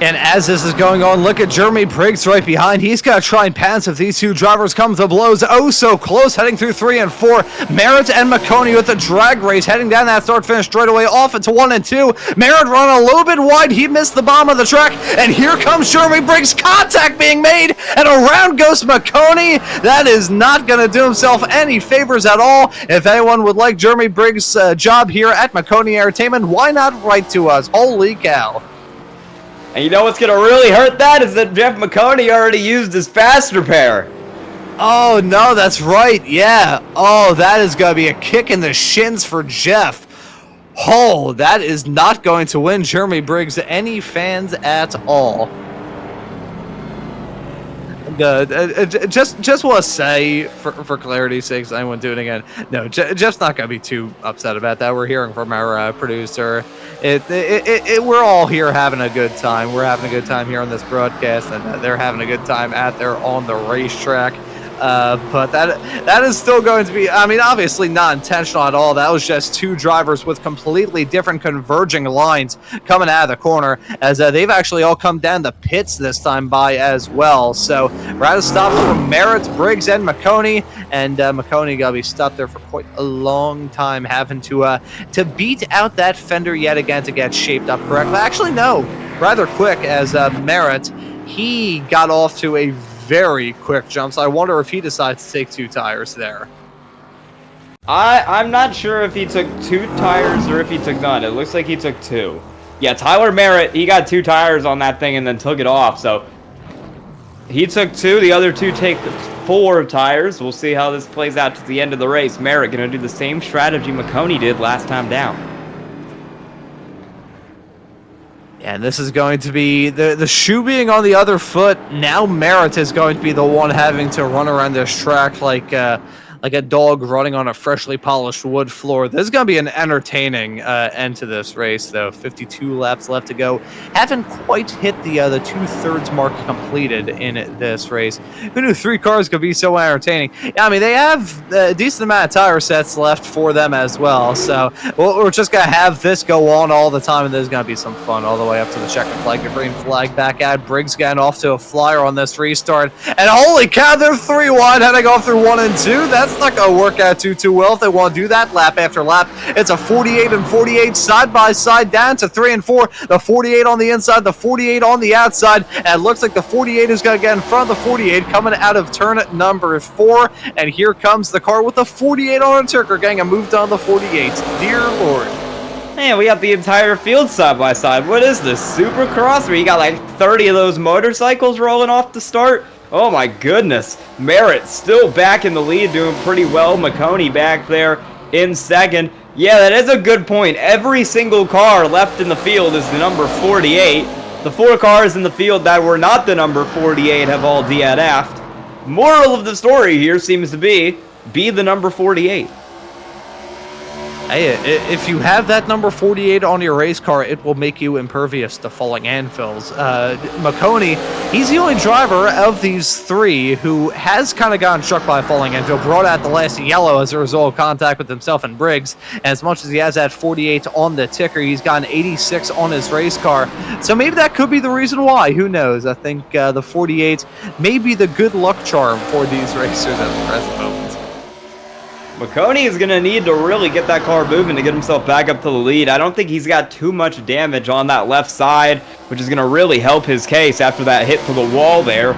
And as this is going on, look at Jeremy Briggs right behind. He's got to try and pass if these 2 drivers come to blows. Oh, so close, heading through 3 and 4. Merritt and Maconi with the drag race, heading down that start-finish straightaway off into 1 and 2. Merritt run a little bit wide. He missed the bottom of the track. And here comes Jeremy Briggs. Contact being made. And around goes Maconi. That is not going to do himself any favors at all. If anyone would like Jeremy Briggs' job here at Maconi Entertainment, why not write to us? Holy cow. And you know what's going to really hurt that is that Jeff Maconi already used his fast repair. Oh, no, that's right. Yeah. Oh, that is going to be a kick in the shins for Jeff. Oh, that is not going to win Jeremy Briggs any fans at all. Just want to say, for clarity's sake, I won't do it again. No, Jeff's not going to be too upset about that. We're hearing from our producer. We're all here having a good time. We're having a good time here on this broadcast, and they're having a good time out there on the racetrack. But that is still going to be, I mean, obviously not intentional at all. That was just 2 drivers with completely different converging lines coming out of the corner, as they've actually all come down the pits this time by as well. So we're out of stops from Merritt, Briggs, and Maconi, and Maconi got to be stopped there for quite a long time, having to beat out that fender yet again to get shaped up correctly. Actually, no, rather quick, as Merritt, he got off to a very quick jump, so I wonder if he decides to take 2 tires there. I'm not sure if he took 2 tires or if he took none. It looks like he took 2. Yeah, Tyler Merritt, he got 2 tires on that thing and then took it off, so he took 2. The other 2 take 4 tires. We'll see how this plays out to the end of the race. Merritt going to do the same strategy Maconi did last time down. And this is going to be the shoe being on the other foot. Now Merritt is going to be the one having to run around this track like like a dog running on a freshly polished wood floor. This is going to be an entertaining end to this race, though. 52 laps left to go. Haven't quite hit the 2/3 mark completed in this race. Who knew 3 cars could be so entertaining? Yeah, I mean, they have a decent amount of tire sets left for them as well, so we're just going to have this go on all the time, and there's going to be some fun all the way up to the checkered flag, the green flag back at Briggs getting off to a flyer on this restart, and holy cow, they're 3 wide heading off through 1 and 2. That's not going to work out too well if they want to do that lap after lap. It's a 48 and 48 side by side down to 3 and 4. The 48 on the inside, the 48 on the outside, and it looks like the 48 is going to get in front of the 48 coming out of turn number 4, and here comes the car with the 48 on a ticker getting a move down the 48. Dear Lord. Man, we got the entire field side by side. What is this, Supercross, where you got like 30 of those motorcycles rolling off the start? Oh my goodness. Merritt still back in the lead, doing pretty well. Maconi back there in second. Yeah, that is a good point. Every single car left in the field is the number 48. The 4 cars in the field that were not the number 48 have all DNF'd. Moral of the story here seems to be the number 48. Hey, if you have that number 48 on your race car, it will make you impervious to falling anvils. Maconi, he's the only driver of these 3 who has kind of gotten struck by a falling anvil, brought out the last yellow as a result of contact with himself and Briggs. And as much as he has that 48 on the ticker, he's got an 86 on his race car. So maybe that could be the reason why. Who knows? I think the 48 may be the good luck charm for these racers at the present moment. Maconi is going to need to really get that car moving to get himself back up to the lead. I don't think he's got too much damage on that left side, which is going to really help his case after that hit to the wall there.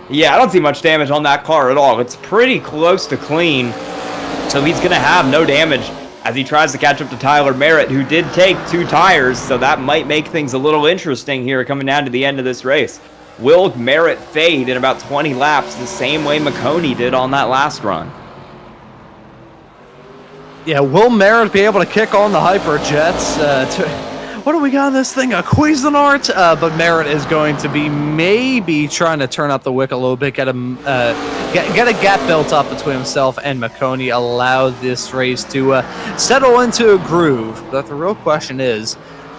Yeah, I don't see much damage on that car at all. It's pretty close to clean, so he's going to have no damage as he tries to catch up to Tyler Merritt, who did take 2 tires, so that might make things a little interesting here coming down to the end of this race. Will Merritt fade in about 20 laps the same way Maconi did on that last run? Yeah, will Merritt be able to kick on the Hyperjets? What do we got in this thing? A Cuisinart? But Merritt is going to be maybe trying to turn up the wick a little bit, get a gap built up between himself and Maconi, allow this race to settle into a groove. But the real question is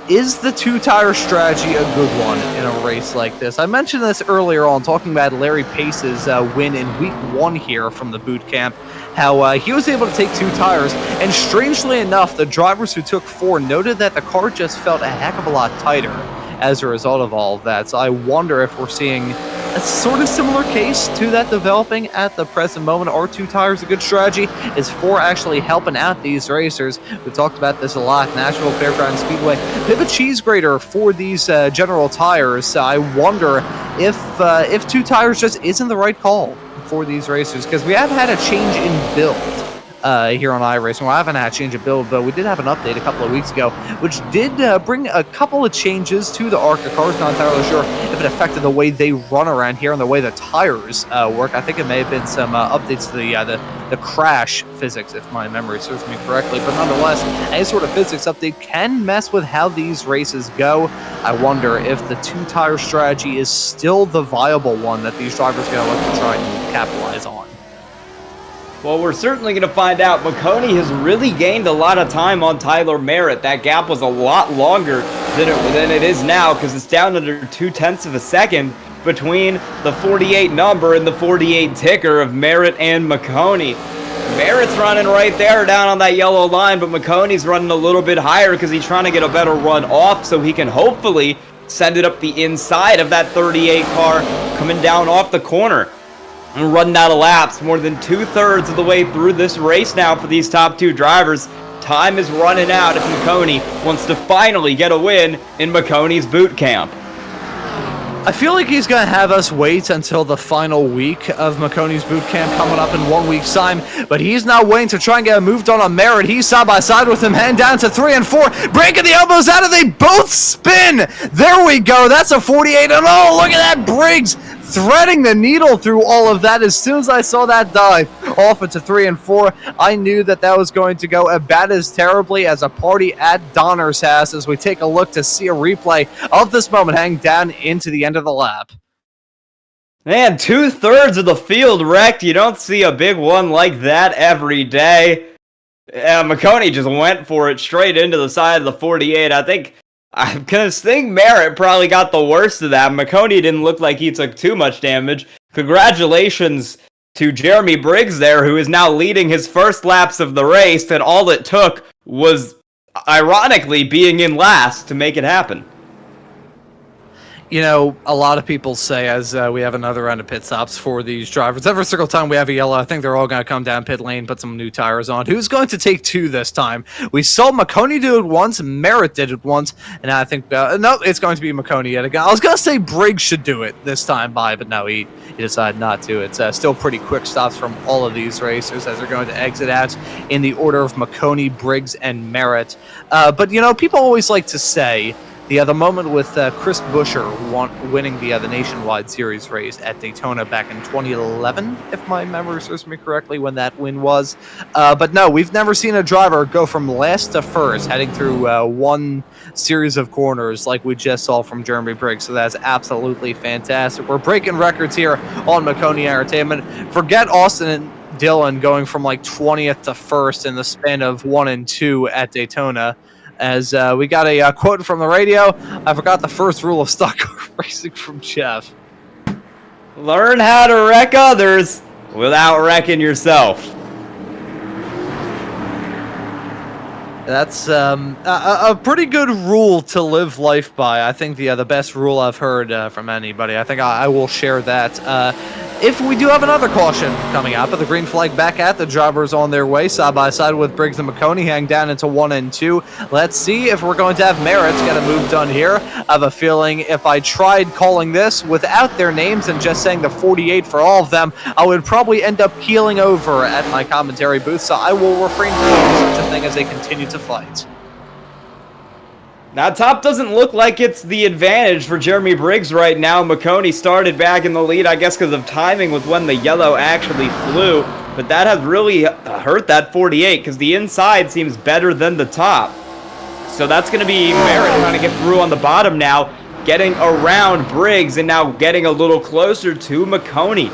the 2-tire strategy a good one in a race like this? I mentioned this earlier on, talking about Larry Pace's win in week 1 here from the boot camp, how he was able to take 2 tires, and strangely enough, the drivers who took 4 noted that the car just felt a heck of a lot tighter as a result of all of that. So I wonder if we're seeing a sort of similar case to that developing at the present moment. Are 2 tires a good strategy? Is 4 actually helping out these racers? We've talked about this a lot. Nashville Fairgrounds Speedway, they have a cheese grater for these General tires. So I wonder if 2 tires just isn't the right call for these racers, because we have had a change in build here on iRacing. Well, I haven't had a change of build, but we did have an update a couple of weeks ago, which did bring a couple of changes to the ARCA cars. Not entirely sure if it affected the way they run around here and the way the tires work. I think it may have been some updates to the crash physics, if my memory serves me correctly. But nonetheless, any sort of physics update can mess with how these races go. I wonder if the 2-tire strategy is still the viable one that these drivers are going to look to try and capitalize on. Well, we're certainly going to find out. Maconi has really gained a lot of time on Tyler Merritt. That gap was a lot longer than it is now, because it's down under 0.2 of a second between the 48 number and the 48 ticker of Merritt and Maconi. Merritt's running right there down on that yellow line, but Maconi's running a little bit higher because he's trying to get a better run off so he can hopefully send it up the inside of that 38 car coming down off the corner. And running out of laps, more than 2/3 of the way through this race now for these top 2 drivers. Time is running out if Maconi wants to finally get a win in Maconi's boot camp. I feel like he's going to have us wait until the final week of Maconi's boot camp coming up in 1 week's time, but he's not waiting to try and get a move done on Merritt. He's side by side with him, heading down to 3 and 4, breaking the elbows out, and they both spin. There we go. That's a 48, and oh, look at that, Briggs threading the needle through all of that. As soon as I saw that dive off into 3 and 4, I knew that was going to go about as terribly as a party at Donner's house, as we take a look to see a replay of this moment hang down into the end of the lap. Man, 2/3 of the field wrecked. You don't see a big one like that every day. Maconi just went for it straight into the side of the 48. I'm gonna think Merritt probably got the worst of that. Maconi didn't look like he took too much damage. Congratulations to Jeremy Briggs there, who is now leading his first laps of the race, and all it took was, ironically, being in last to make it happen. You know, a lot of people say, as we have another round of pit stops for these drivers, every single time we have a yellow, I think they're all going to come down pit lane, put some new tires on. Who's going to take two this time? We saw Maconi do it once, Merritt did it once, and I think, no, it's going to be Maconi yet again. I was going to say Briggs should do it this time but no, he decided not to. It's still pretty quick stops from all of these racers as they're going to exit out in the order of Maconi, Briggs, and Merritt. But, you know, people always like to say, the moment with Chris Buescher winning the Nationwide Series race at Daytona back in 2011, if my memory serves me correctly, when that win was. But no, we've never seen a driver go from last to first, heading through one series of corners like we just saw from Jeremy Briggs. So that's absolutely fantastic. We're breaking records here on Maconi Entertainment. Forget Austin and Dillon going from like 20th to 1st in the span of 1 and 2 at Daytona. As we got a quote from the radio. I forgot the first rule of stock car racing from Jeff. Learn how to wreck others without wrecking yourself. That's a pretty good rule to live life by. I think the best rule I've heard from anybody. I think I will share that. If we do have another caution coming up, but the green flag back at the drivers on their way, side by side with Briggs and Maconi, hang down into 1 and 2. Let's see if we're going to have Merritt get a move done here. I have a feeling if I tried calling this without their names and just saying the 48 for all of them, I would probably end up keeling over at my commentary booth, so I will refrain from doing such a thing as they continue to fight. Now, top doesn't look like it's the advantage for Jeremy Briggs right now. Maconi started back in the lead, I guess, because of timing with when the yellow actually flew. But that has really hurt that 48, because the inside seems better than the top. So that's going to be Merritt trying to get through on the bottom now, getting around Briggs, and now getting a little closer to Maconi.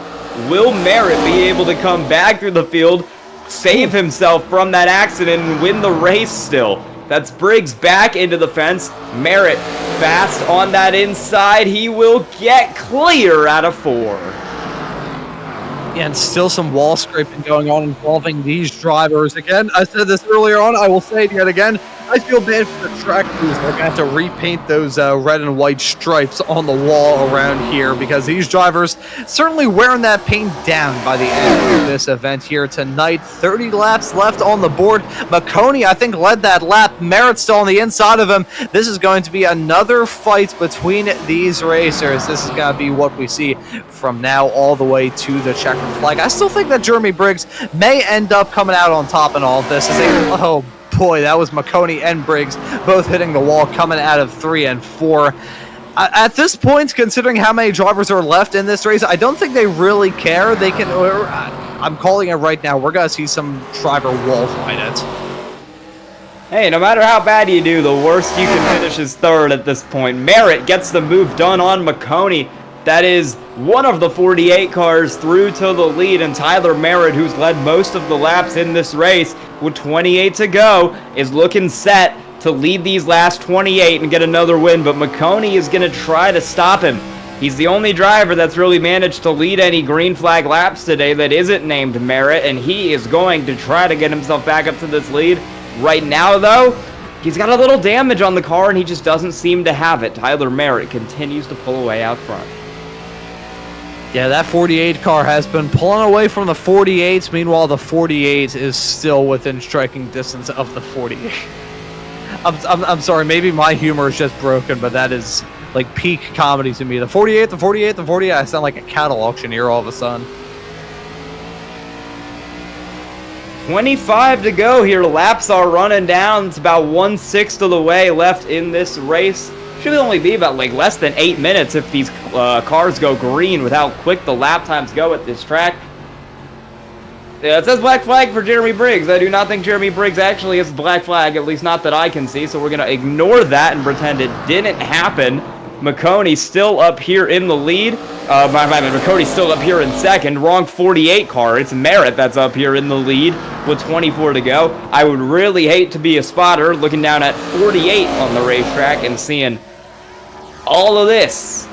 Will Merritt be able to come back through the field, save himself from that accident, and win the race still? That's Briggs back into the fence. Merritt fast on that inside. He will get clear out of 4. Yeah, and still some wall scraping going on involving these drivers. Again, I said this earlier on. I will say it yet again. I feel bad for the track crews. They're going to have to repaint those red and white stripes on the wall around here because these drivers certainly wearing that paint down by the end of this event here tonight. 30 laps left on the board. Maconi, I think, led that lap. Merritt still on the inside of him. This is going to be another fight between these racers. This is going to be what we see from now all the way to the checkered flag. I still think that Jeremy Briggs may end up coming out on top in all of this. Oh boy, that was Maconi and Briggs both hitting the wall coming out of 3 and 4. At this point, considering how many drivers are left in this race, I don't think they really care. They can. I'm calling it right now. We're going to see some driver wall fight it. Hey, no matter how bad you do, the worst you can finish is 3rd at this point. Merritt gets the move done on Maconi. That is one of the 48 cars through to the lead, and Tyler Merritt, who's led most of the laps in this race, with 28 to go, is looking set to lead these last 28 and get another win, but Maconi is going to try to stop him. He's the only driver that's really managed to lead any green flag laps today that isn't named Merritt, and he is going to try to get himself back up to this lead. Right now, though, he's got a little damage on the car, and he just doesn't seem to have it. Tyler Merritt continues to pull away out front. Yeah, that 48 car has been pulling away from the 48s. Meanwhile, the 48 is still within striking distance of the 48. I'm sorry, maybe my humor is just broken, but that is like peak comedy to me. The 48, the 48, the 48. I sound like a cattle auctioneer all of a sudden. 25 to go here. Laps are running down. It's about 1/6 of the way left in this race. Should only be about like less than 8 minutes if these cars go green with how quick the lap times go at this track. Yeah, it says black flag for Jeremy Briggs. I do not think Jeremy Briggs actually has a black flag, at least not that I can see, so we're going to ignore that and pretend it didn't happen. Maconi still up here in the lead. Maconi's still up here in second. Wrong 48 car. It's Merritt that's up here in the lead with 24 to go. I would really hate to be a spotter looking down at 48 on the racetrack and seeing all of this.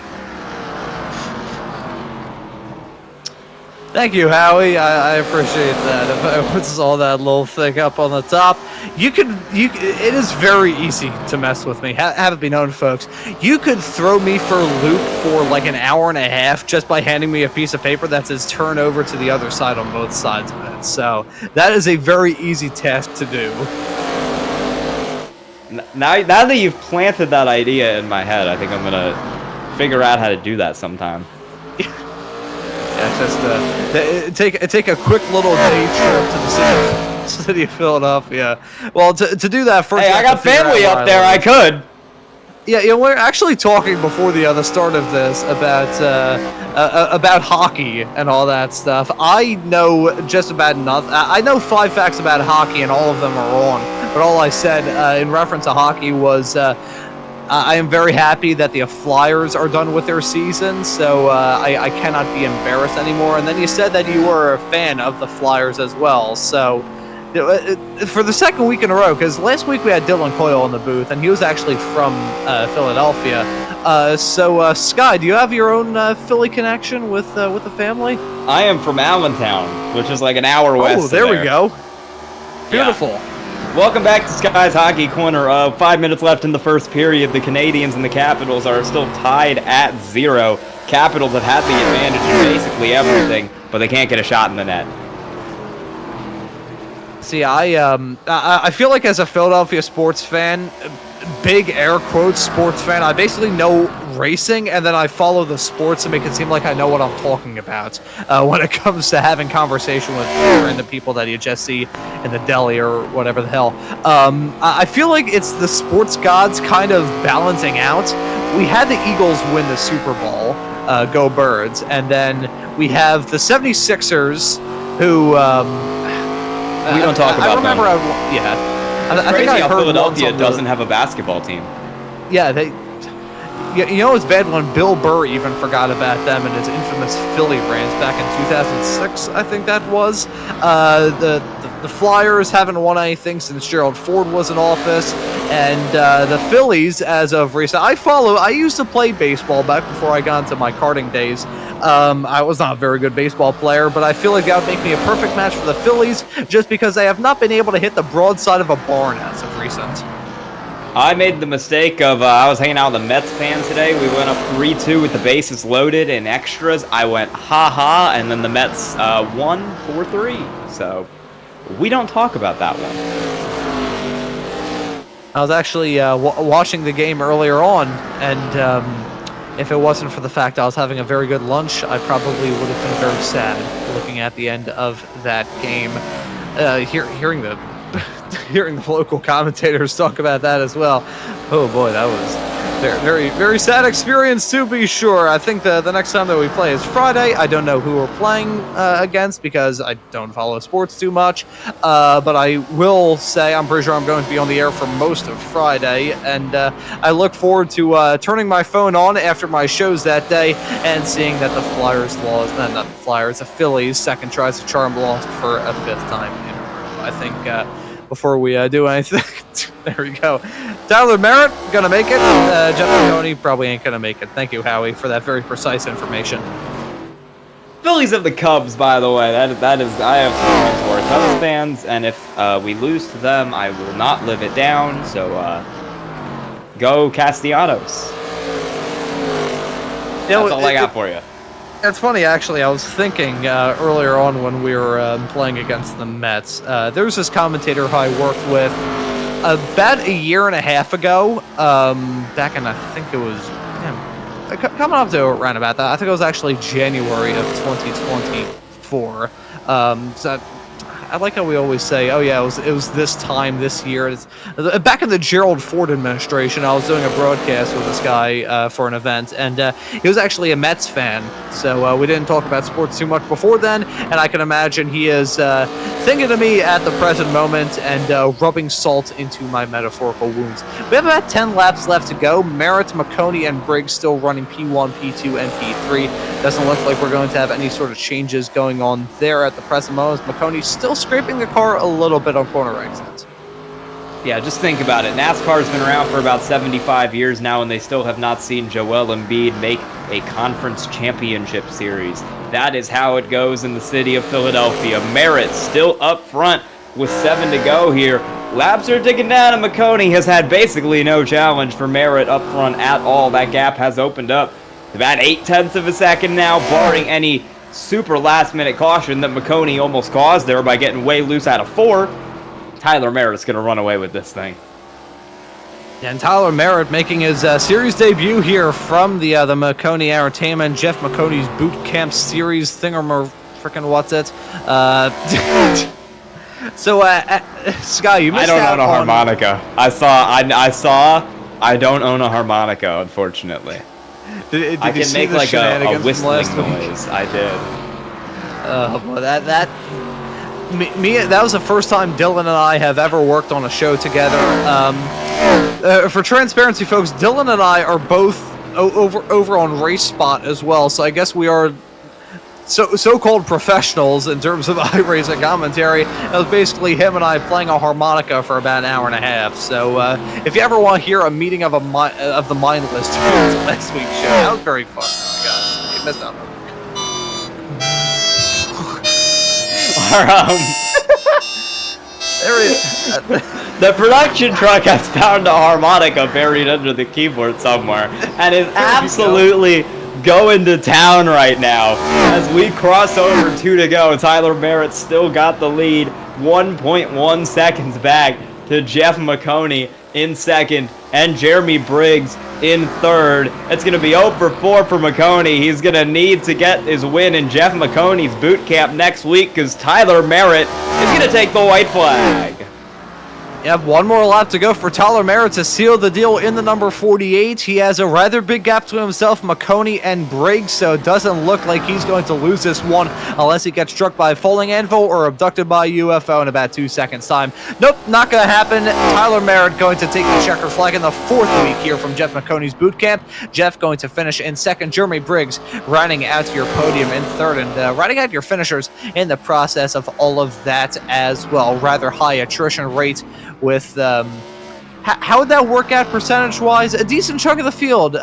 Thank you, Howie. I appreciate that. If I put all that little thing up on the top, it is very easy to mess with me. Have it be known, folks. You could throw me for a loop for like an hour and a half just by handing me a piece of paper that says turn over to the other side on both sides of it. So that is a very easy task to do. Now that you've planted that idea in my head, I think I'm gonna figure out how to do that sometime. Yeah, just take a quick little day trip to the city of Philadelphia. Well, to do that first. Hey, I got family up there. I could. Yeah, we're actually talking before the start of this about hockey and all that stuff. I know just about nothing. I know 5 facts about hockey, and all of them are wrong. But all I said in reference to hockey was. I am very happy that the Flyers are done with their season, so I cannot be embarrassed anymore. And then you said that you were a fan of the Flyers as well, so for the second week in a row, because last week we had Dylan Coyle in the booth, and he was actually from Philadelphia. So Sky, do you have your own Philly connection with the family? I am from Allentown, which is like an hour west. Oh, there we go. Beautiful. Yeah. Welcome back to Sky's Hockey Corner. 5 minutes left in the first period. The Canadians and the Capitals are still tied at 0. Capitals have had the advantage in basically everything, but they can't get a shot in the net. See, I feel like as a Philadelphia sports fan, big air quotes sports fan, I basically know racing, and then I follow the sports to make it seem like I know what I'm talking about when it comes to having conversation with random people that you just see in the deli or whatever the hell. I feel like it's the sports gods kind of balancing out. We had the Eagles win the Super Bowl, go Birds, and then we have the 76ers who... we don't talk about them. I think I heard Philadelphia doesn't have a basketball team. Yeah, you know it's bad when Bill Burr even forgot about them and his infamous Philly brands back in 2006, I think that was. The Flyers haven't won anything since Gerald Ford was in office, and the Phillies, as of recent, I used to play baseball back before I got into my karting days. I was not a very good baseball player, but I feel like that would make me a perfect match for the Phillies, just because they have not been able to hit the broadside of a barn as of recent. I made the mistake of, I was hanging out with a Mets fan today. We went up 3-2 with the bases loaded and extras. I went, ha-ha, and then the Mets won 4-3. So, we don't talk about that one. I was actually watching the game earlier on, and if it wasn't for the fact I was having a very good lunch, I probably would have been very sad looking at the end of that game, hearing the hearing the local commentators talk about that as well. Oh boy, that was very, very, very sad experience to be sure. I think the next time that we play is Friday. I don't know who we're playing against because I don't follow sports too much. But I will say I'm pretty sure I'm going to be on the air for most of Friday. And I look forward to turning my phone on after my shows that day and seeing that the Flyers lost, not the Flyers, the Phillies second tries to charm lost for a 5th time in a row. I think before we do anything, there we go. Tyler Merritt gonna make it. Jeff Maconi probably ain't gonna make it. Thank you, Howie, for that very precise information. Phillies have the Cubs, by the way. That is I have some for Cubs fans, and if we lose to them, I will not live it down. So go Castellanos. That's all I got for you. It's funny, actually. I was thinking earlier on when we were playing against the Mets. There was this commentator who I worked with about a year and a half ago. Back in, I think it was coming up to around about that. I think it was actually January of 2024. So I like how we always say, oh yeah, it was this time this year. Back in the Gerald Ford administration, I was doing a broadcast with this guy for an event, and he was actually a Mets fan. So we didn't talk about sports too much before then, and I can imagine he is thinking of me at the present moment and rubbing salt into my metaphorical wounds. We have about 10 laps left to go. Merritt, Maconi, and Briggs still running P1, P2, and P3. Doesn't look like we're going to have any sort of changes going on there at the present moment. Maconi's still scraping the car a little bit on corner exits. Yeah, just think about it. NASCAR's been around for about 75 years now, and they still have not seen Joel Embiid make a conference championship series. That is how it goes in the city of Philadelphia. Merritt still up front with 7 to go here. Laps are ticking down, and Maconi has had basically no challenge for Merritt up front at all. That gap has opened up about 0.8 of a second now, barring any super last-minute caution that Maconi almost caused there by getting way loose out of 4. Tyler Merritt's going to run away with this thing. And Tyler Merritt making his series debut here from the Maconi Entertainment, Jeff Maconi's Boot Camp Series thinger frickin' what's it? So, Sky, you missed out I don't own a harmonica. I don't own a harmonica, unfortunately. Did I you can see make the like a shenanigans from whistling last week? noise. I did. Well, that was the first time Dylan and I have ever worked on a show together. For transparency, folks, Dylan and I are both over on Race Spot as well, so I guess we are so-called professionals in terms of iRacing commentary. It was basically him and I playing a harmonica for about an hour and a half. So if you ever want to hear a meeting of the mindless to last week's show, that was very fun. Oh my gosh, you missed out on There he is. The production truck has found a harmonica buried under the keyboard somewhere and is absolutely going to town right now. As we cross over 2 to go, Tyler Merritt still got the lead, 1.1 seconds back to Jeff Maconi in second and Jeremy Briggs in third. It's going to be 0 for 4 for Maconi. He's going to need to get his win in Jeff Maconi's boot camp next week because Tyler Merritt is going to take the white flag. Yep, one more lap to go for Tyler Merritt to seal the deal in the number 48. He has a rather big gap to himself, Maconi and Briggs, so it doesn't look like he's going to lose this one unless he gets struck by a falling anvil or abducted by a UFO in about 2 seconds' time. Nope, not going to happen. Tyler Merritt going to take the checker flag in the 4th week here from Jeff Maconi's boot camp. Jeff going to finish in second. Jeremy Briggs riding out to your podium in third and riding out your finishers in the process of all of that as well. Rather high attrition rate with how would that work out percentage-wise? A decent chunk of the field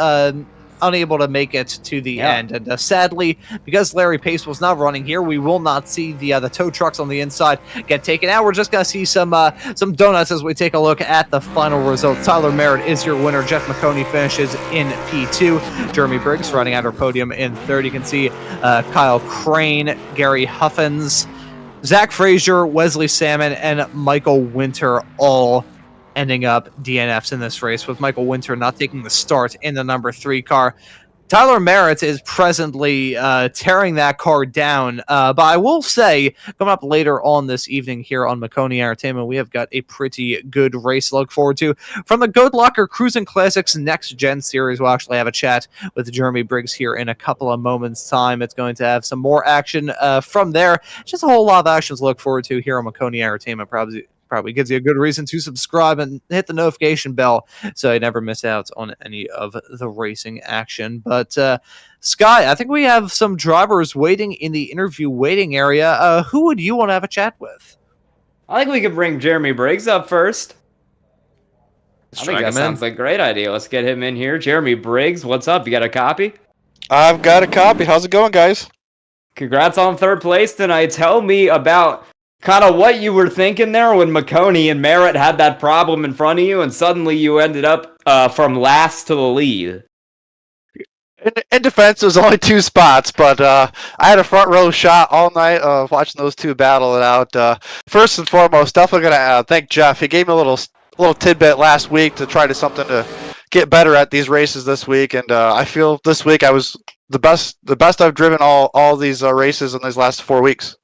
unable to make it to the end, and sadly, because Larry Pace was not running here, we will not see the tow trucks on the inside get taken out. We're just going to see some donuts as we take a look at the final results. Tyler Merritt is your winner. Jeff Maconi finishes in P2. Jeremy Briggs riding out our podium in third. You can see Kyle Crane, Gary Huffins, Zach Frazier, Wesley Salmon, and Michael Winter all ending up DNFs in this race, with Michael Winter not taking the start in the number 3 car. Tyler Merritt is presently tearing that car down, but I will say, coming up later on this evening here on Maconi Entertainment, we have got a pretty good race to look forward to. From the Goat Locker Cruising Classics Next Gen Series, we'll actually have a chat with Jeremy Briggs here in a couple of moments' time. It's going to have some more action from there. Just a whole lot of actions to look forward to here on Maconi Entertainment. Probably gives you a good reason to subscribe and hit the notification bell so you never miss out on any of the racing action. But Sky, I think we have some drivers waiting in the interview waiting area. Who would you want to have a chat with? I think we could bring Jeremy Briggs up first. I think that sounds like a great idea. Let's get him in here. Jeremy Briggs, what's up? You got a copy? I've got a copy. How's it going, guys? Congrats on 3rd place tonight. Tell me about kind of what you were thinking there when Maconi and Merritt had that problem in front of you, and suddenly you ended up from last to the lead. In defense, it was only 2 spots, but I had a front row shot all night watching those 2 battle it out. First and foremost, definitely gonna thank Jeff. He gave me a little tidbit last week to try to something to get better at these races this week, and I feel this week I was the best I've driven all these races in these last 4 weeks.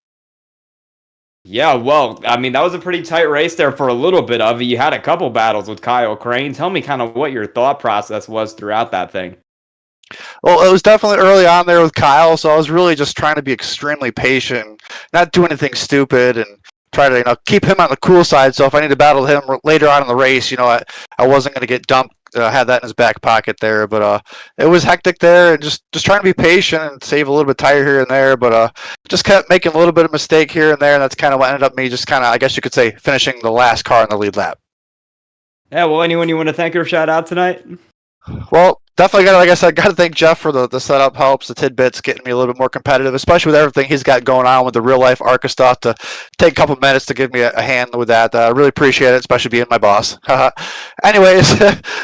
Yeah, well, I mean, that was a pretty tight race there for a little bit of it. You had a couple battles with Kyle Crane. Tell me kind of what your thought process was throughout that thing. Well, it was definitely early on there with Kyle, so I was really just trying to be extremely patient, not do anything stupid, and try to keep him on the cool side. So if I need to battle him later on in the race, I wasn't going to get dumped. Had that in his back pocket there, but it was hectic there, and just trying to be patient and save a little bit of tire here and there, but just kept making a little bit of mistake here and there, and that's kind of what ended up me just kind of, I guess you could say, finishing the last car in the lead lap. Yeah, well, anyone you want to thank or shout out tonight? Well, definitely got, like I said, got to thank Jeff for the setup helps, the tidbits, getting me a little bit more competitive, especially with everything he's got going on with the real life ARCA stuff. To take a couple minutes to give me a hand with that, I really appreciate it, especially being my boss. Anyways,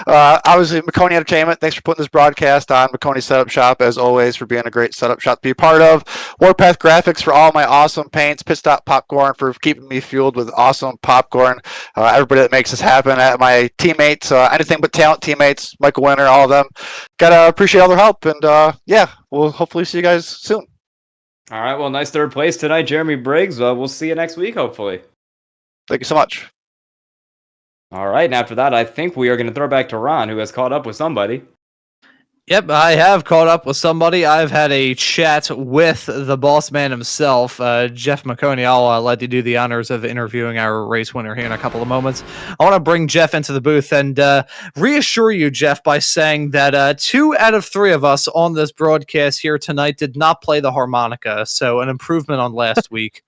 obviously Maconi Entertainment, thanks for putting this broadcast on. Maconi Setup Shop, as always, for being a great setup shop to be a part of. Warpath Graphics for all my awesome paints. Pit Stop Popcorn for keeping me fueled with awesome popcorn. Everybody that makes this happen. My teammates, anything but talent teammates, Michael Winter, all of them. Gotta appreciate all their help, and yeah, we'll hopefully see you guys soon. All right, well, nice third place tonight, Jeremy Briggs. We'll see you next week, hopefully. Thank you so much. All right, and after that, I think we are going to throw back to Ron, who has caught up with somebody. Yep, I have caught up with somebody. I've had a chat with the boss man himself, Jeff Maconi. I'll let you do the honors of interviewing our race winner here in a couple of moments. I want to bring Jeff into the booth and reassure you, Jeff, by saying that 2 out of 3 of us on this broadcast here tonight did not play the harmonica, so an improvement on last week.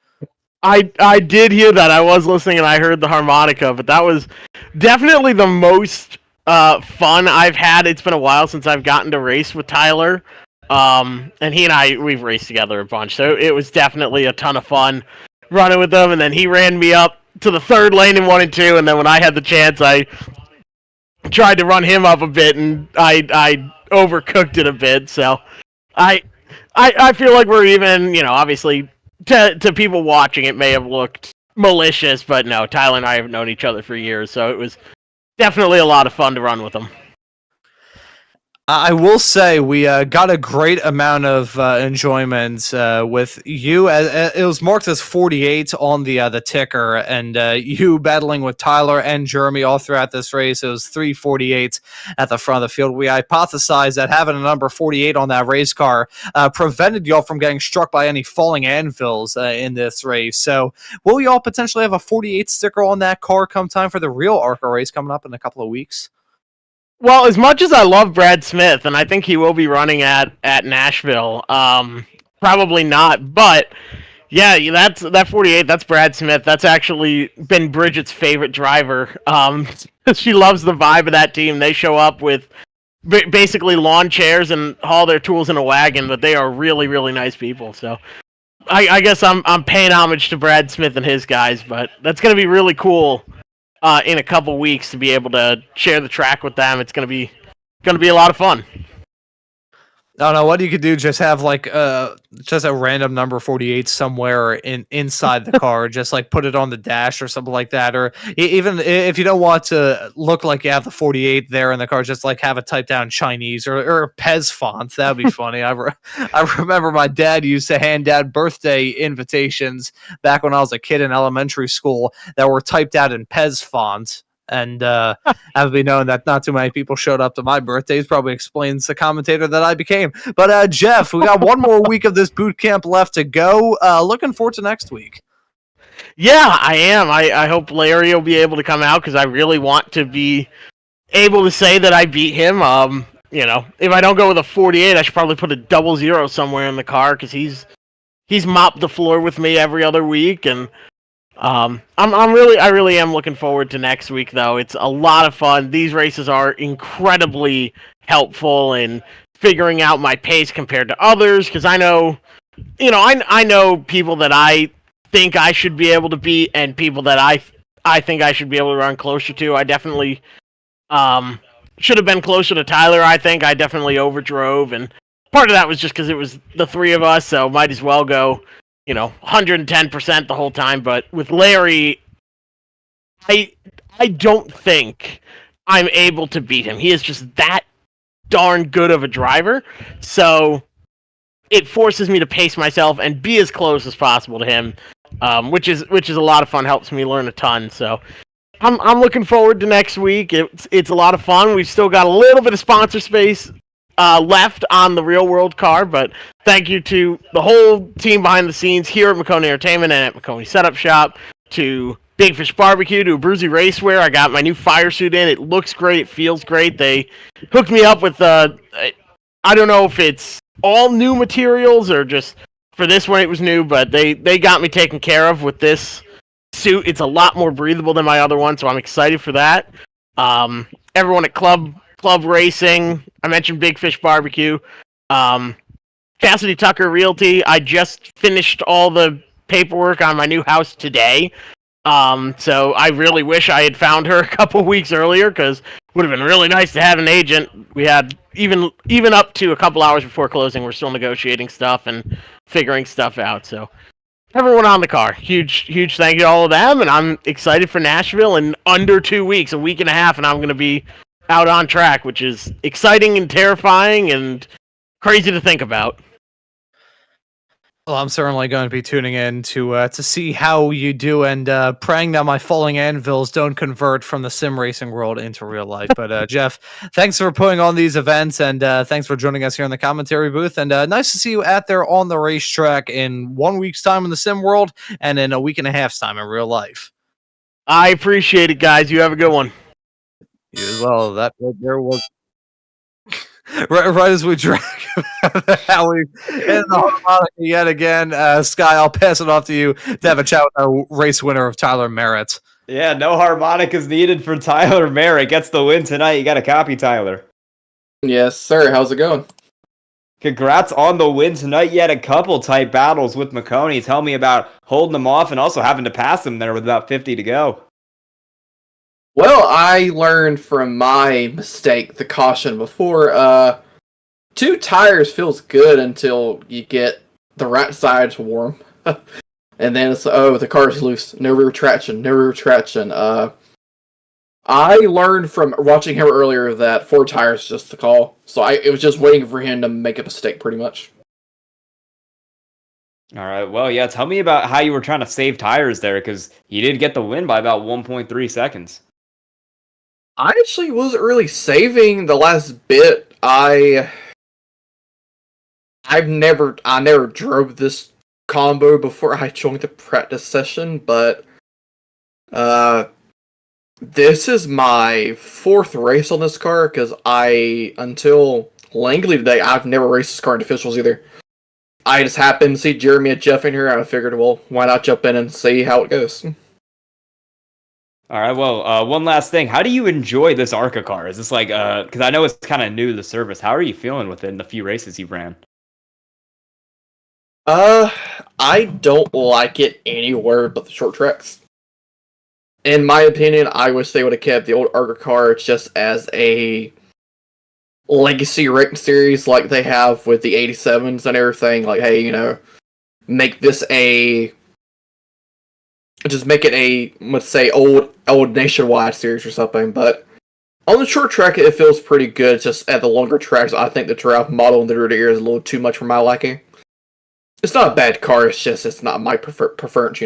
I did hear that. I was listening and I heard the harmonica, but that was definitely the most fun I've had. It's been a while since I've gotten to race with Tyler, and he and we've raced together a bunch, so it was definitely a ton of fun running with him. And then he ran me up to the third lane in 1 and 2, and then when I had the chance, I tried to run him up a bit, and I overcooked it a bit. So I feel like we're even. Obviously to people watching, it may have looked malicious, but no, Tyler and I have known each other for years, so it was definitely a lot of fun to run with them. I will say we got a great amount of enjoyment with you. It was marked as 48 on the ticker, and you battling with Tyler and Jeremy all throughout this race. It was 3:48 at the front of the field. We hypothesized that having a number 48 on that race car prevented y'all from getting struck by any falling anvils in this race. So will y'all potentially have a 48 sticker on that car come time for the real ARCA race coming up in a couple of weeks? Well, as much as I love Brad Smith, and I think he will be running at Nashville, probably not. But yeah, that 48. That's Brad Smith. That's actually been Bridget's favorite driver. She loves the vibe of that team. They show up with basically lawn chairs and haul their tools in a wagon, but they are really, really nice people. So I guess I'm paying homage to Brad Smith and his guys, but that's going to be really cool. In a couple weeks to be able to share the track with them. It's gonna be a lot of fun. No, what you could do, just have like just a random number 48 somewhere inside the car, just like put it on the dash or something like that, or even if you don't want to look like you have the 48 there in the car, just like have it typed down Chinese or Pez font. That would be funny. I remember my dad used to hand out birthday invitations back when I was a kid in elementary school that were typed out in Pez font. And have be known that not too many people showed up to my birthdays. Probably explains the commentator that I became. But Jeff, we got one more week of this boot camp left to go. Looking forward to next week. Yeah, I am. I hope Larry will be able to come out because I really want to be able to say that I beat him. If I don't go with a 48, I should probably put a 00 somewhere in the car because he's mopped the floor with me every other week. And I really am looking forward to next week, though. It's a lot of fun. These races are incredibly helpful in figuring out my pace compared to others, because I know people that I think I should be able to beat and people that I think I should be able to run closer to. I definitely should have been closer to Tyler. I think I definitely overdrove, and part of that was just because it was the 3 of us, so might as well go 110% the whole time. But with Larry, I don't think I'm able to beat him. He is just that darn good of a driver. So it forces me to pace myself and be as close as possible to him which is a lot of fun. Helps me learn a ton. So I'm looking forward to next week. It's a lot of fun. We've still got a little bit of sponsor space left on the Real World car, but thank you to the whole team behind the scenes here at Maconi Entertainment and at Maconi Setup Shop, to Big Fish Barbecue, to Bruzy Racewear. I got my new fire suit in. It looks great. It feels great. They hooked me up with, I don't know if it's all new materials or just for this one it was new, but they got me taken care of with this suit. It's a lot more breathable than my other one, so I'm excited for that. Everyone at Club Racing, I mentioned Big Fish Barbecue, Cassidy Tucker Realty. I just finished all the paperwork on my new house today. So I really wish I had found her a couple weeks earlier, because it would have been really nice to have an agent. We had even up to a couple hours before closing, we're still negotiating stuff and figuring stuff out. So everyone on the car, huge thank you to all of them, and I'm excited for Nashville in under 2 weeks, a week and a half, and I'm going to be out on track, which is exciting and terrifying and crazy to think about. Well, I'm certainly going to be tuning in to see how you do, and praying that my falling anvils don't convert from the sim racing world into real life. But Jeff, thanks for putting on these events, and thanks for joining us here in the commentary booth. And nice to see you out there on the racetrack in 1 week's time in the sim world, and in a week and a half's time in real life. I appreciate it, guys. You have a good one. You as well. That right there was right as we drag how we in the harmonica yet again. Sky, I'll pass it off to you to have a chat with our race winner of Tyler Merritt. Yeah, no harmonicas needed for Tyler Merritt. Gets the win tonight. You got to copy, Tyler. Yes, sir. How's it going? Congrats on the win tonight. You had a couple tight battles with Maconi. Tell me about holding them off and also having to pass them there with about 50 to go. Well, I learned from my mistake, the caution before. 2 tires feels good until you get the right sides warm. And then it's, the car's loose. No rear traction. I learned from watching him earlier that 4 tires is just the call. So it was just waiting for him to make a mistake, pretty much. All right. Well, yeah. Tell me about how you were trying to save tires there, because you did get the win by about 1.3 seconds. I actually wasn't really saving the last bit. I never drove this combo before I joined the practice session, but this is my 4th race on this car, because until Langley today, I've never raced this car in officials either. I just happened to see Jeremy and Jeff in here, and I figured, well, why not jump in and see how it goes. All right, well, one last thing. How do you enjoy this ARCA car? Is this like, because I know it's kind of new to the service. How are you feeling with it in the few races you've ran? I don't like it anywhere but the short tracks. In my opinion, I wish they would have kept the old ARCA car just as a legacy racing series like they have with the 87s and everything. Like, hey, make this just make it a, let's say, old nationwide series or something. But on the short track, it feels pretty good. Just at the longer tracks, I think the drive model in the rear is a little too much for my liking. It's not a bad car. It's not my preference,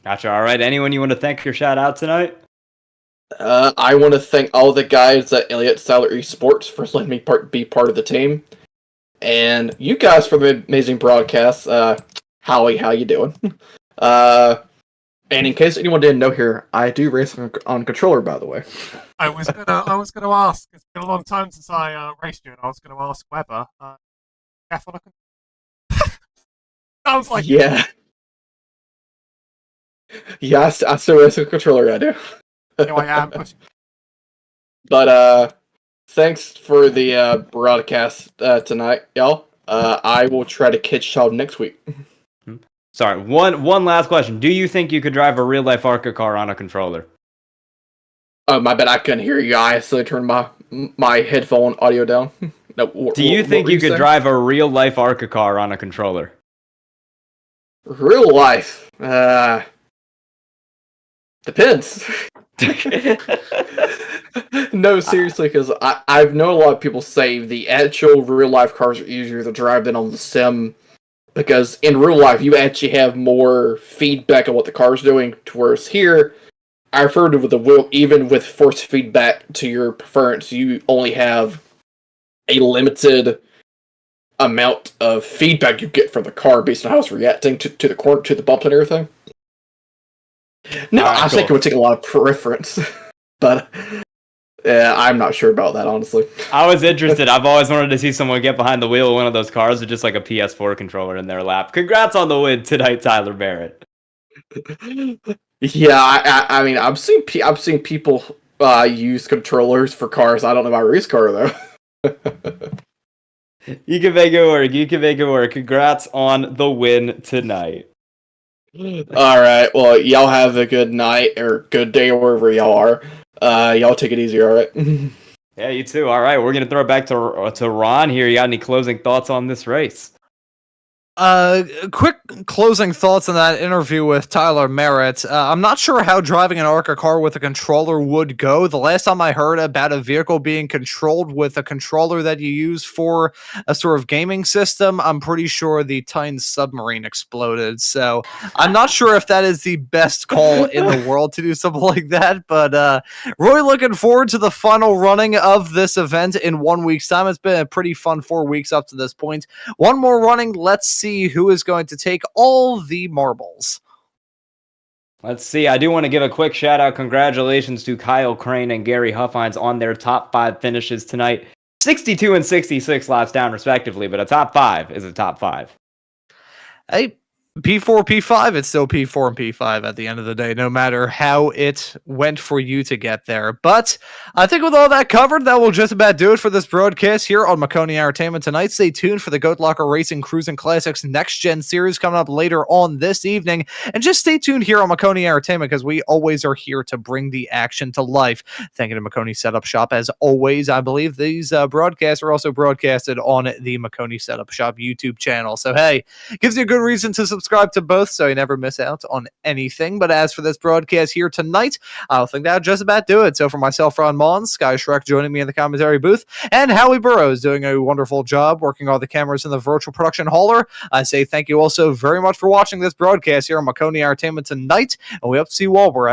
Gotcha. All right. Anyone you want to thank for your shout out tonight? I want to thank all the guys at Elliott Sadler Esports for letting me be part of the team, and you guys for the amazing broadcast. Howie, how you doing? And in case anyone didn't know here, I do race on controller, by the way. I was gonna ask. It's been a long time since I raced you, and I was gonna ask whether F on a sounds like yeah. Yeah, I still race a controller. I do. No, I am pushing. But thanks for the broadcast tonight, y'all. I will try to catch y'all next week. Sorry, one last question. Do you think you could drive a real life ARCA car on a controller? Oh, my bad, I couldn't hear you. I accidentally turned my headphone audio down. No, do you think you could drive a real life ARCA car on a controller? Real life? Depends. No, seriously, because I've known a lot of people say the actual real life cars are easier to drive than on the sim because in real life you actually have more feedback on what the car's doing, whereas here, I refer to the wheel, even with force feedback to your preference, you only have a limited amount of feedback you get from the car based on how it's reacting to the corner, to the bumps and everything. No, All right, I think it would take a lot of preference, but I'm not sure about that, honestly. I was interested. I've always wanted to see someone get behind the wheel of one of those cars with just like a PS4 controller in their lap. Congrats on the win tonight, Tyler Barrett. Yeah, I mean, I've seen people use controllers for cars. I don't know about race car though. You can make it work. You can make it work. Congrats on the win tonight. All right. Well, y'all have a good night or good day wherever y'all are. Y'all take it easy. All right. Yeah, you too. All right, we're gonna throw it back to Ron here. You got any closing thoughts on this race? Quick closing thoughts on that interview with Tyler Merritt. I'm not sure how driving an ARCA car with a controller would go. The last time I heard about a vehicle being controlled with a controller that you use for a sort of gaming system, I'm pretty sure the Titan submarine exploded. So I'm not sure if that is the best call in the world to do something like that. But really looking forward to the final running of this event in 1 week's time. It's been a pretty fun 4 weeks up to this point. One more running. Let's see who is going to take all the marbles. Let's see. I do want to give a quick shout out. Congratulations to Kyle Crane and Gary Huffines on their top 5 finishes tonight. 62 and 66 laps down, respectively, but a top 5 is a top 5. Hey, P4, P5, it's still P4 and P5 at the end of the day, no matter how it went for you to get there. But I think with all that covered, that will just about do it for this broadcast here on Maconi Entertainment tonight. Stay tuned for the Goat Locker Racing Cruising Classics Next Gen Series coming up later on this evening. And just stay tuned here on Maconi Entertainment because we always are here to bring the action to life. Thank you to Maconi Setup Shop. As always, I believe these broadcasts are also broadcasted on the Maconi Setup Shop YouTube channel. So, hey, gives you a good reason to subscribe to both so you never miss out on anything. But as for this broadcast here tonight, I think that'll just about do it. So for myself, Ron Mons, Sky Shrek joining me in the commentary booth, and Howie Burrows doing a wonderful job working all the cameras in the virtual production hauler, I say thank you also very much for watching this broadcast here on Maconi Entertainment tonight, and we hope to see you all wherever